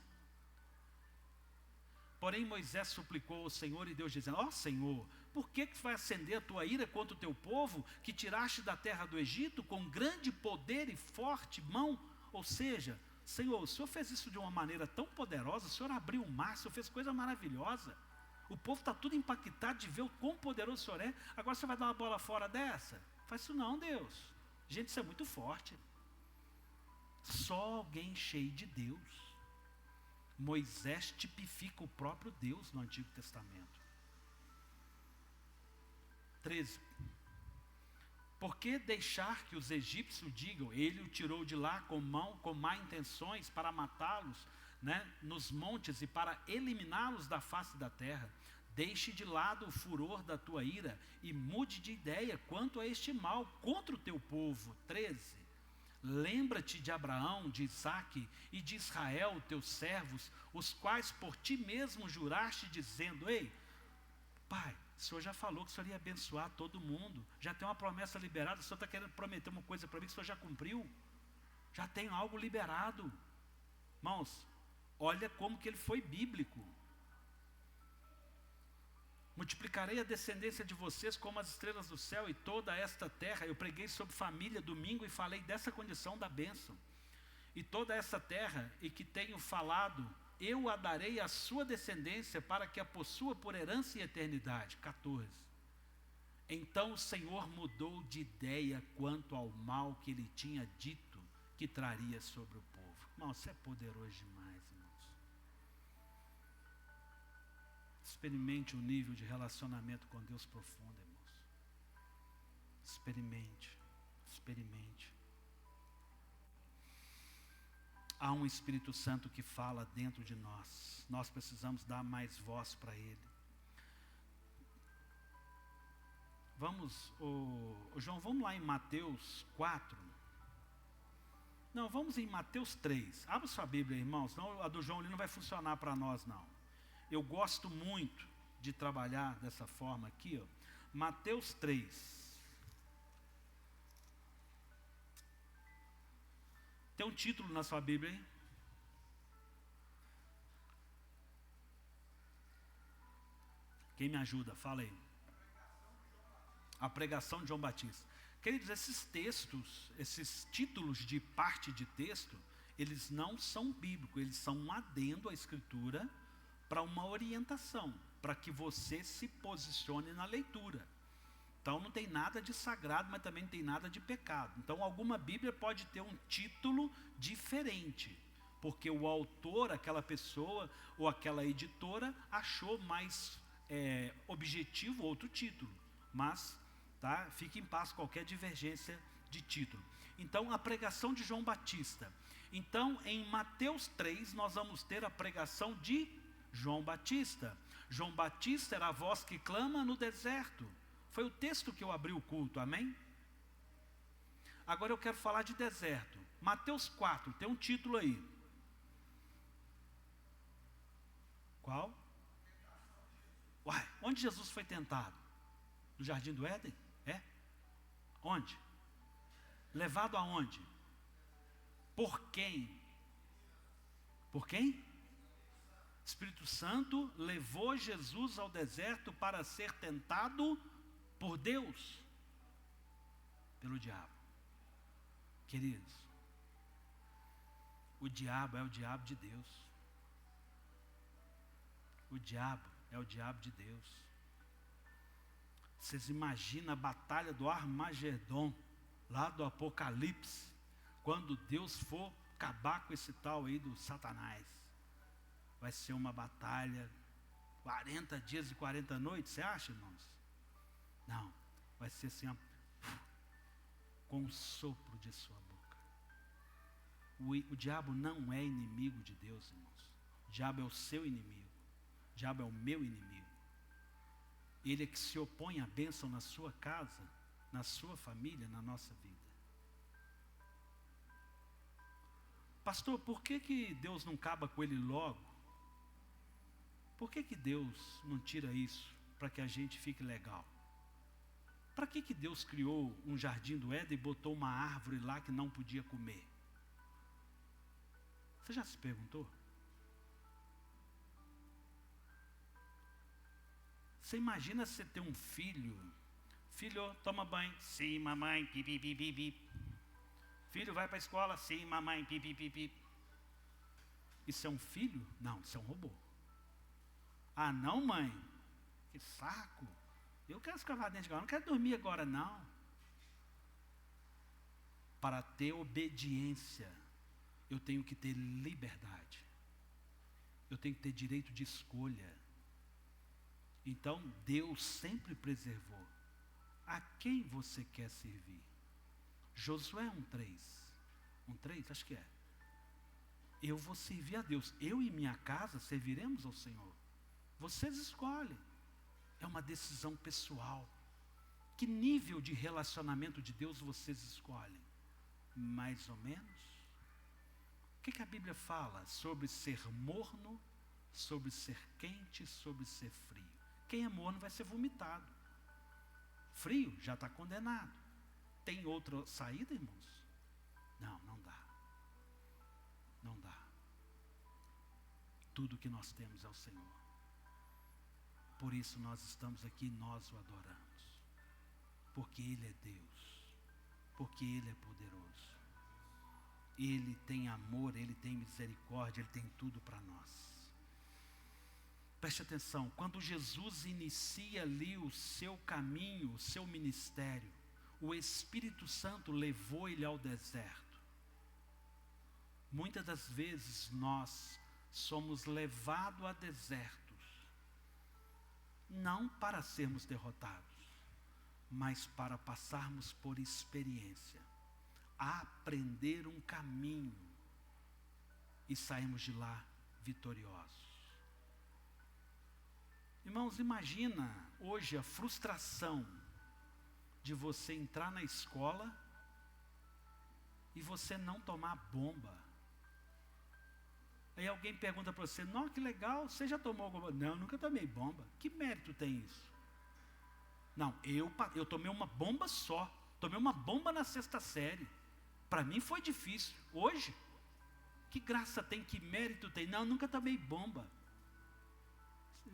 Porém Moisés suplicou ao Senhor, e Deus dizendo: ó Senhor, por que vai acender a tua ira contra o teu povo, que tiraste da terra do Egito com grande poder e forte mão? Ou seja, Senhor, o Senhor fez isso de uma maneira tão poderosa, o Senhor abriu o mar, o Senhor fez coisa maravilhosa. O povo está tudo impactado de ver o quão poderoso o Senhor é. Agora você vai dar uma bola fora dessa? Faz isso não, Deus. Gente, isso é muito forte. Só alguém cheio de Deus. Moisés tipifica o próprio Deus no Antigo Testamento. 13. Por que deixar que os egípcios digam: ele o tirou de lá com má intenções para matá-los, nos montes e para eliminá-los da face da terra? Deixe de lado o furor da tua ira e mude de ideia quanto a este mal contra o teu povo. 13. Lembra-te de Abraão, de Isaque e de Israel, teus servos, os quais por ti mesmo juraste, dizendo: ei, Pai, o Senhor já falou que o Senhor ia abençoar todo mundo, já tem uma promessa liberada, o Senhor está querendo prometer uma coisa para mim que o Senhor já cumpriu, já tem algo liberado. Irmãos, olha como que ele foi bíblico. Multiplicarei a descendência de vocês como as estrelas do céu e toda esta terra. Eu preguei sobre família domingo e falei dessa condição da bênção. E toda essa terra, e que tenho falado, eu a darei à sua descendência para que a possua por herança e eternidade. 14. Então o Senhor mudou de ideia quanto ao mal que ele tinha dito que traria sobre o povo. Irmão, isso é poderoso demais, irmãos. Experimente um nível de relacionamento com Deus profundo, irmãos. Experimente. Há um Espírito Santo que fala dentro de nós. Nós precisamos dar mais voz para Ele. João, vamos lá em Mateus 4. Não, vamos em Mateus 3. Abra sua Bíblia, irmãos, senão a do João ali não vai funcionar para nós, não. Eu gosto muito de trabalhar dessa forma aqui, ó. Mateus 3. Tem um título na sua Bíblia, hein? Quem me ajuda? Fala aí. A pregação de João Batista. Queridos, esses textos, esses títulos de parte de texto, eles não são bíblicos, eles são um adendo à Escritura para uma orientação, para que você se posicione na leitura. Então não tem nada de sagrado, mas também não tem nada de pecado. Então alguma Bíblia pode ter um título diferente, porque o autor, aquela pessoa ou aquela editora achou mais objetivo outro título. Mas, fique em paz qualquer divergência de título. Então a pregação de João Batista. Então em Mateus 3 nós vamos ter a pregação de João Batista. João Batista era a voz que clama no deserto. Foi o texto que eu abri o culto, amém? Agora eu quero falar de deserto. Mateus 4, tem um título aí. Qual? Uai, onde Jesus foi tentado? No Jardim do Éden? É? Onde? Levado aonde? Por quem? Por quem? Espírito Santo levou Jesus ao deserto para ser tentado por Deus, pelo diabo. Queridos, o diabo é o diabo de Deus. O diabo é o diabo de Deus. Vocês imaginam a batalha do Armagedon, lá do Apocalipse, quando Deus for acabar com esse tal aí do Satanás. Vai ser uma batalha 40 dias e 40 noites, você acha, irmãos? Não, vai ser assim, ó, com o sopro de sua boca. O diabo não é inimigo de Deus, irmãos. O diabo é o seu inimigo. O diabo é o meu inimigo. Ele é que se opõe à bênção na sua casa, na sua família, na nossa vida. Pastor, por que Deus não acaba com ele logo? Por que Deus não tira isso para que a gente fique legal? Para que Deus criou um jardim do Éden e botou uma árvore lá que não podia comer? Você já se perguntou? Você imagina você ter um filho? Filho, toma banho. Sim, mamãe, pipi, pipi, pipi. Filho, vai para a escola. Sim, mamãe, pipi, pipi. Isso é um filho? Não, isso é um robô. Ah, não, mãe? Que saco. Eu quero escovar dente agora, não quero dormir agora, não. Para ter obediência, eu tenho que ter liberdade. Eu tenho que ter direito de escolha. Então, Deus sempre preservou. A quem você quer servir? Josué 1:3. 1:3, acho que é. Eu vou servir a Deus. Eu e minha casa serviremos ao Senhor. Vocês escolhem. É uma decisão pessoal. Que nível de relacionamento de Deus vocês escolhem? Mais ou menos? O que a Bíblia fala sobre ser morno, sobre ser quente, sobre ser frio? Quem é morno vai ser vomitado. Frio já está condenado. Tem outra saída, irmãos? Não, não dá. Não dá. Tudo que nós temos é o Senhor. Por isso nós estamos aqui e nós o adoramos. Porque Ele é Deus. Porque Ele é poderoso. Ele tem amor, Ele tem misericórdia, Ele tem tudo para nós. Preste atenção, quando Jesus inicia ali o seu caminho, o seu ministério, o Espírito Santo levou Ele ao deserto. Muitas das vezes nós somos levados a desertos, não para sermos derrotados, mas para passarmos por experiência, aprender um caminho e sairmos de lá vitoriosos. Irmãos, imagina hoje a frustração de você entrar na escola e você não tomar bomba. Aí alguém pergunta para você, não, que legal, você já tomou bomba? Não, nunca tomei bomba. Que mérito tem isso? Não, eu tomei uma bomba só. Tomei uma bomba na 6ª série. Para mim foi difícil. Hoje, que graça tem, que mérito tem? Não, nunca tomei bomba.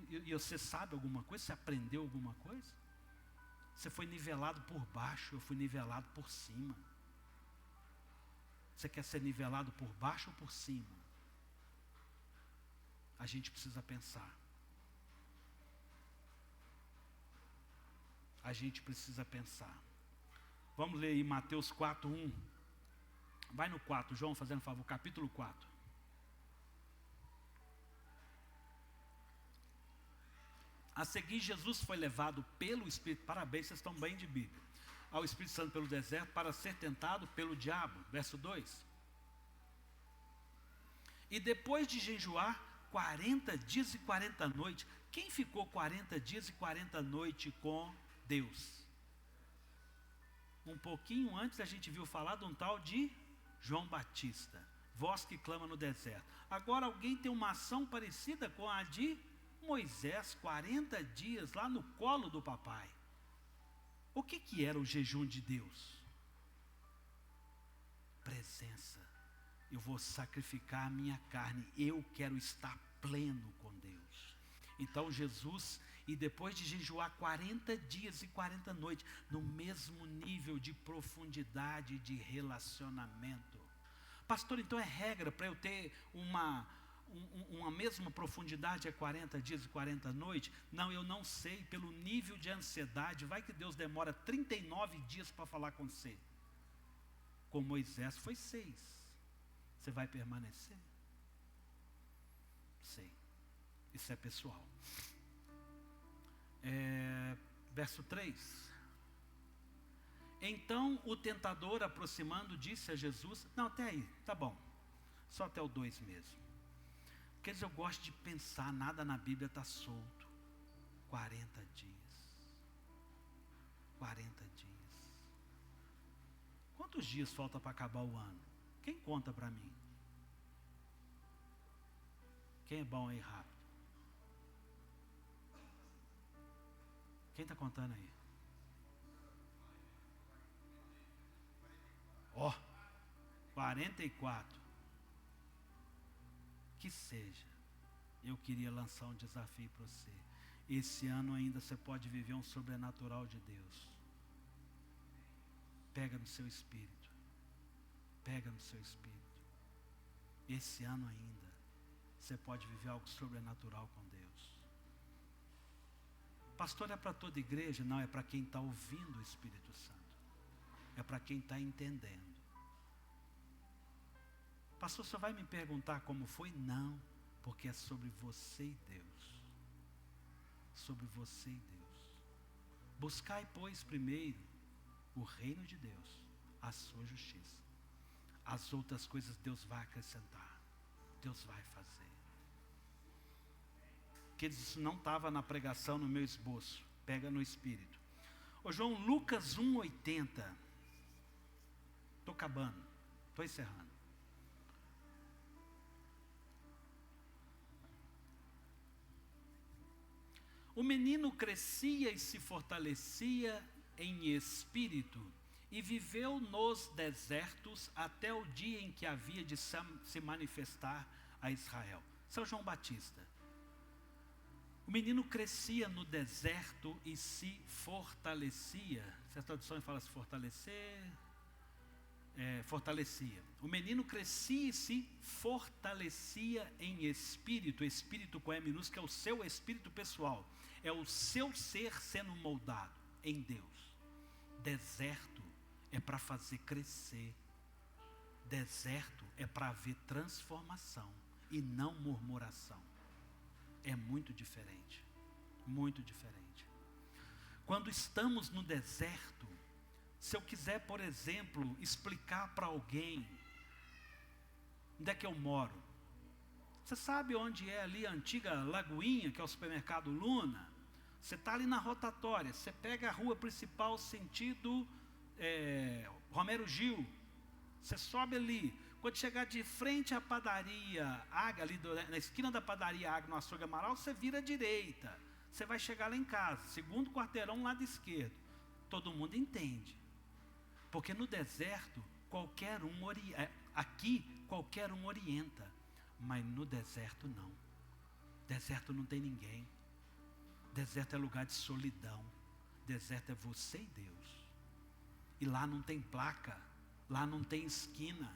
E você sabe alguma coisa? Você aprendeu alguma coisa? Você foi nivelado por baixo, eu fui nivelado por cima. Você quer ser nivelado por baixo ou por cima? A gente precisa pensar. A gente precisa pensar. Vamos ler aí Mateus 4:1. Vai no 4, João, fazendo favor, capítulo 4. A seguir, Jesus foi levado pelo Espírito, parabéns, vocês estão bem de Bíblia, ao Espírito Santo pelo deserto para ser tentado pelo diabo, verso 2. E depois de jejuar 40 dias e 40 noites, quem ficou 40 dias e 40 noites com Deus? Um pouquinho antes a gente viu falar de um tal de João Batista, voz que clama no deserto. Agora alguém tem uma ação parecida com a de Moisés, 40 dias lá no colo do papai. O que era o jejum de Deus? Presença. Eu vou sacrificar a minha carne, eu quero estar pleno com Deus. Então Jesus, e depois de jejuar 40 dias e 40 noites, no mesmo nível de profundidade de relacionamento. Pastor, então é regra para eu ter uma mesma profundidade, é 40 dias e 40 noites? Não, eu não sei, pelo nível de ansiedade, vai que Deus demora 39 dias para falar com você. Com Moisés foi 6. Você vai permanecer? Sei. Isso é pessoal. Verso 3. Então o tentador, aproximando, disse a Jesus... Não, até aí, tá bom. Só até o 2 mesmo. Porque eu gosto de pensar, nada na Bíblia está solto. 40 dias. 40 dias. Quantos dias falta para acabar o ano? Quem conta para mim? Quem é bom aí rápido? Quem está contando aí? Ó, 44. Que seja. Eu queria lançar um desafio para você. Esse ano ainda você pode viver um sobrenatural de Deus. Pega no seu espírito. Pega no seu espírito. Esse ano ainda você pode viver algo sobrenatural com Deus. Pastor, é para toda igreja? Não, é para quem está ouvindo o Espírito Santo. É para quem está entendendo. Pastor, você vai me perguntar como foi? Não, porque é sobre você e Deus. Sobre você e Deus. Buscai, pois, primeiro o reino de Deus, a sua justiça. As outras coisas Deus vai acrescentar. Deus vai fazer. Que isso não estava na pregação, no meu esboço. Pega no espírito. Ô João, Lucas 1:80. Estou acabando. Estou encerrando. O menino crescia e se fortalecia em espírito e viveu nos desertos até o dia em que havia de se manifestar a Israel. São João Batista. O menino crescia no deserto e se fortalecia. Se a tradução fala se fortalecer, fortalecia. O menino crescia e se fortalecia em espírito. Espírito com E minúsculo, é o seu espírito pessoal. É o seu ser sendo moldado em Deus. Deserto é para fazer crescer. Deserto é para haver transformação e não murmuração. É muito diferente. Muito diferente. Quando estamos no deserto, se eu quiser, por exemplo, explicar para alguém onde é que eu moro. Você sabe onde é ali a antiga Lagoinha, que é o supermercado Luna? Você está ali na rotatória, você pega a rua principal sentido Romero Gil, você sobe ali, quando chegar de frente à padaria Águia, ali na esquina da padaria Águia, no Açougue Amaral, você vira à direita, você vai chegar lá em casa, segundo quarteirão, lado esquerdo. Todo mundo entende, porque no deserto, aqui qualquer um orienta, mas no deserto não. Deserto não tem ninguém. Deserto é lugar de solidão. Deserto é você e Deus. E lá não tem placa, lá não tem esquina.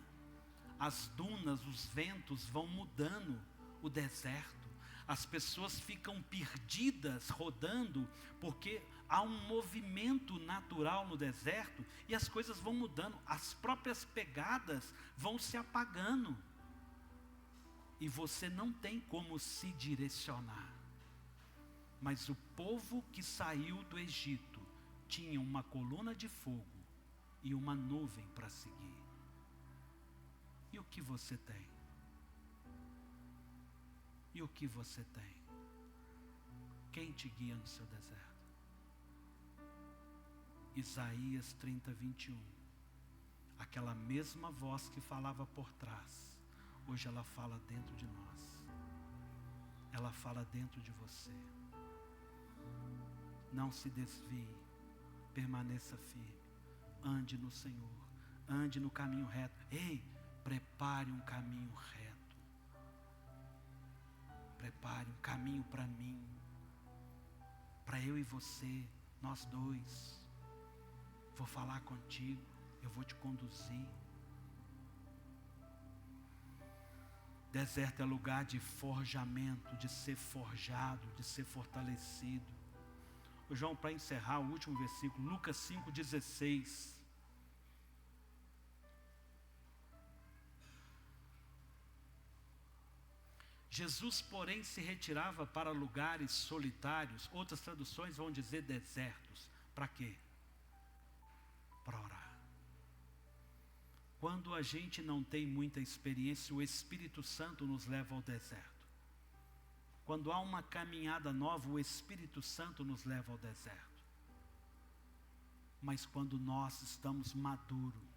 As dunas, os ventos vão mudando o deserto. As pessoas ficam perdidas rodando, porque há um movimento natural no deserto e as coisas vão mudando. As próprias pegadas vão se apagando. E você não tem como se direcionar. Mas o povo que saiu do Egito tinha uma coluna de fogo e uma nuvem para seguir. E o que você tem? E o que você tem? Quem te guia no seu deserto? Isaías 30:21. Aquela mesma voz que falava por trás, hoje ela fala dentro de nós. Ela fala dentro de você. Não se desvie, permaneça firme, ande no Senhor, ande no caminho reto. Ei, prepare um caminho reto. Prepare um caminho para mim, para eu e você, nós dois. Vou falar contigo, eu vou te conduzir. Deserto é lugar de forjamento, de ser forjado, de ser fortalecido. O João, para encerrar o último versículo, Lucas 5:16. Jesus, porém, se retirava para lugares solitários, outras traduções vão dizer desertos. Para quê? Para orar. Quando a gente não tem muita experiência, o Espírito Santo nos leva ao deserto. Quando há uma caminhada nova, o Espírito Santo nos leva ao deserto. Mas quando nós estamos maduros,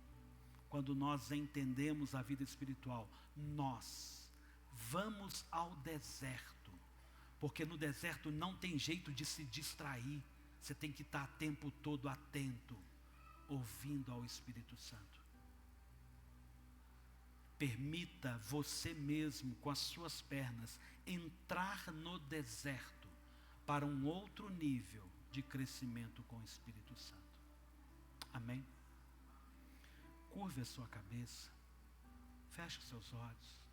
quando nós entendemos a vida espiritual, nós vamos ao deserto. Porque no deserto não tem jeito de se distrair. Você tem que estar o tempo todo atento, ouvindo ao Espírito Santo. Permita você mesmo, com as suas pernas, entrar no deserto para um outro nível de crescimento com o Espírito Santo. Amém? Curve a sua cabeça, feche os seus olhos.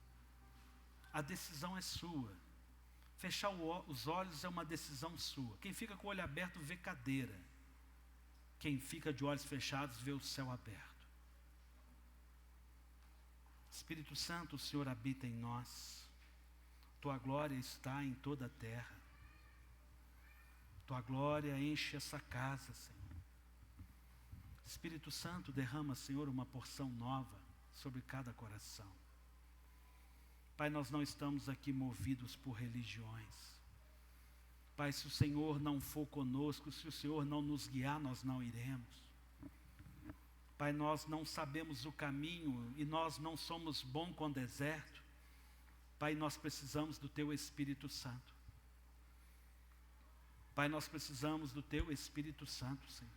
A decisão é sua. Fechar os olhos é uma decisão sua. Quem fica com o olho aberto vê cadeira. Quem fica de olhos fechados vê o céu aberto. Espírito Santo, o Senhor habita em nós. Tua glória está em toda a terra. Tua glória enche essa casa, Senhor. Espírito Santo, derrama, Senhor, uma porção nova sobre cada coração. Pai, nós não estamos aqui movidos por religiões. Pai, se o Senhor não for conosco, se o Senhor não nos guiar, nós não iremos. Pai, nós não sabemos o caminho e nós não somos bons com o deserto. Pai, nós precisamos do Teu Espírito Santo. Pai, nós precisamos do Teu Espírito Santo, Senhor.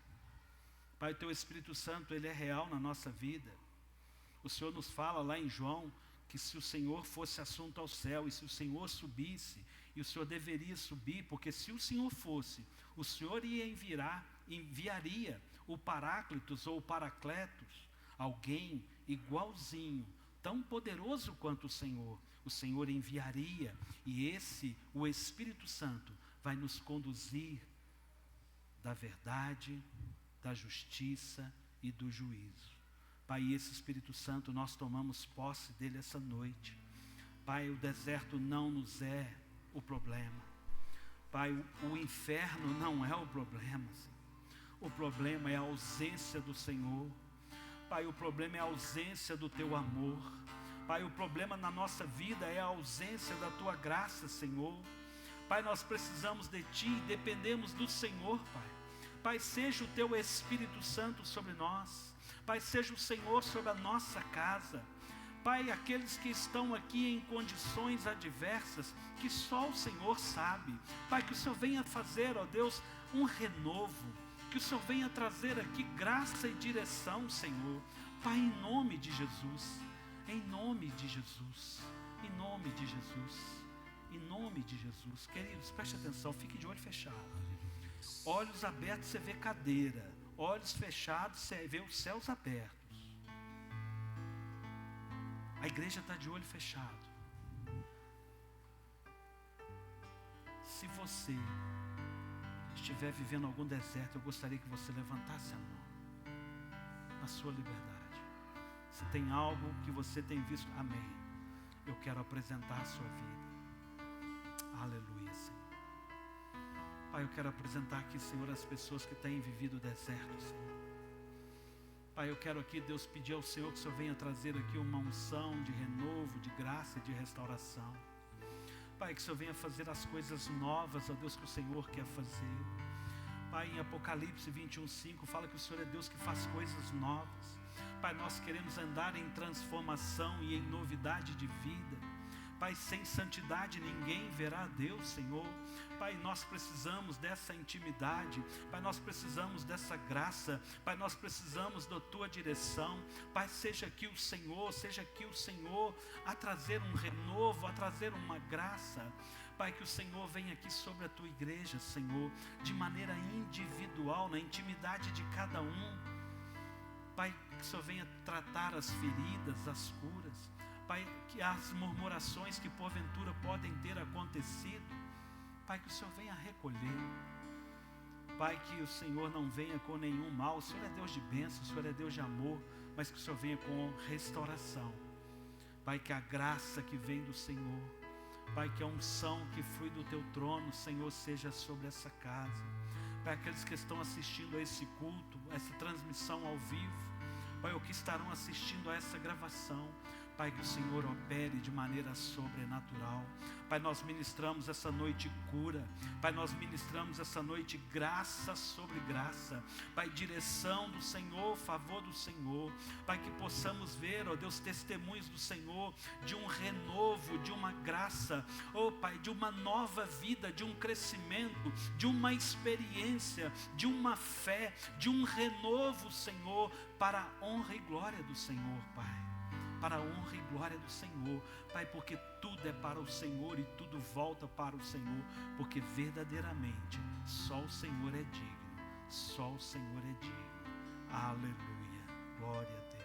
Pai, o Teu Espírito Santo, Ele é real na nossa vida. O Senhor nos fala lá em João, que se o Senhor fosse assunto ao céu, e se o Senhor subisse, e o Senhor deveria subir, porque se o Senhor fosse, o Senhor enviaria o Paráclitos ou o Paracletos, alguém igualzinho, tão poderoso quanto o Senhor enviaria, e o Espírito Santo, vai nos conduzir da verdade, da justiça e do juízo. Pai, esse Espírito Santo, nós tomamos posse dele essa noite. Pai, o deserto não nos é o problema. Pai, o inferno não é o problema, Senhor. O problema é a ausência do Senhor. Pai, o problema é a ausência do Teu amor. Pai, o problema na nossa vida é a ausência da Tua graça, Senhor. Pai, nós precisamos de Ti, dependemos do Senhor, Pai. Pai, seja o Teu Espírito Santo sobre nós. Pai, seja o Senhor sobre a nossa casa. Pai, aqueles que estão aqui em condições adversas, que só o Senhor sabe. Pai, que o Senhor venha fazer, ó Deus, um renovo. Que o Senhor venha trazer aqui graça e direção, Senhor. Pai, em nome de Jesus. Em nome de Jesus. Em nome de Jesus. Em nome de Jesus. Queridos, preste atenção, fique de olho fechado. Olhos abertos, você vê cadeira. Olhos fechados, você vê os céus abertos. A igreja está de olho fechado. Se você estiver vivendo algum deserto, eu gostaria que você levantasse a mão. Na sua liberdade. Se tem algo que você tem visto, amém. Eu quero apresentar a sua vida. Aleluia, Senhor. Pai, eu quero apresentar aqui, Senhor, as pessoas que têm vivido o deserto, Senhor. Pai, eu quero aqui, Deus, pedir ao Senhor que o Senhor venha trazer aqui uma unção de renovo, de graça e de restauração. Pai, que o Senhor venha fazer as coisas novas, ó Deus, que o Senhor quer fazer. Pai, em Apocalipse 21:5, fala que o Senhor é Deus que faz coisas novas. Pai, nós queremos andar em transformação e em novidade de vida. Pai, sem santidade ninguém verá a Deus, Senhor. Pai, nós precisamos dessa intimidade. Pai, nós precisamos dessa graça. Pai, nós precisamos da Tua direção. Pai, seja aqui o Senhor a trazer um renovo, a trazer uma graça. Pai, que o Senhor venha aqui sobre a Tua igreja, Senhor, de maneira individual, na intimidade de cada um. Pai, que o Senhor venha tratar as feridas, as curas. Pai, que as murmurações que porventura podem ter acontecido, Pai, que o Senhor venha recolher. Pai, que o Senhor não venha com nenhum mal. O Senhor é Deus de bênção, o Senhor é Deus de amor, mas que o Senhor venha com restauração. Pai, que a graça que vem do Senhor, Pai, que a unção que flui do Teu trono, Senhor, seja sobre essa casa. Pai, aqueles que estão assistindo a esse culto, essa transmissão ao vivo, Pai, ou que estarão assistindo a essa gravação, Pai, que o Senhor opere de maneira sobrenatural. Pai, nós ministramos essa noite cura. Pai, nós ministramos essa noite graça sobre graça. Pai, direção do Senhor, favor do Senhor. Pai, que possamos ver, ó Deus, testemunhos do Senhor, de um renovo, de uma graça, ó Pai, de uma nova vida, de um crescimento, de uma experiência, de uma fé, de um renovo, Senhor, para a honra e glória do Senhor, Pai. Para a honra e glória do Senhor, Pai, porque tudo é para o Senhor e tudo volta para o Senhor, porque verdadeiramente só o Senhor é digno, só o Senhor é digno. Aleluia, glória a Deus.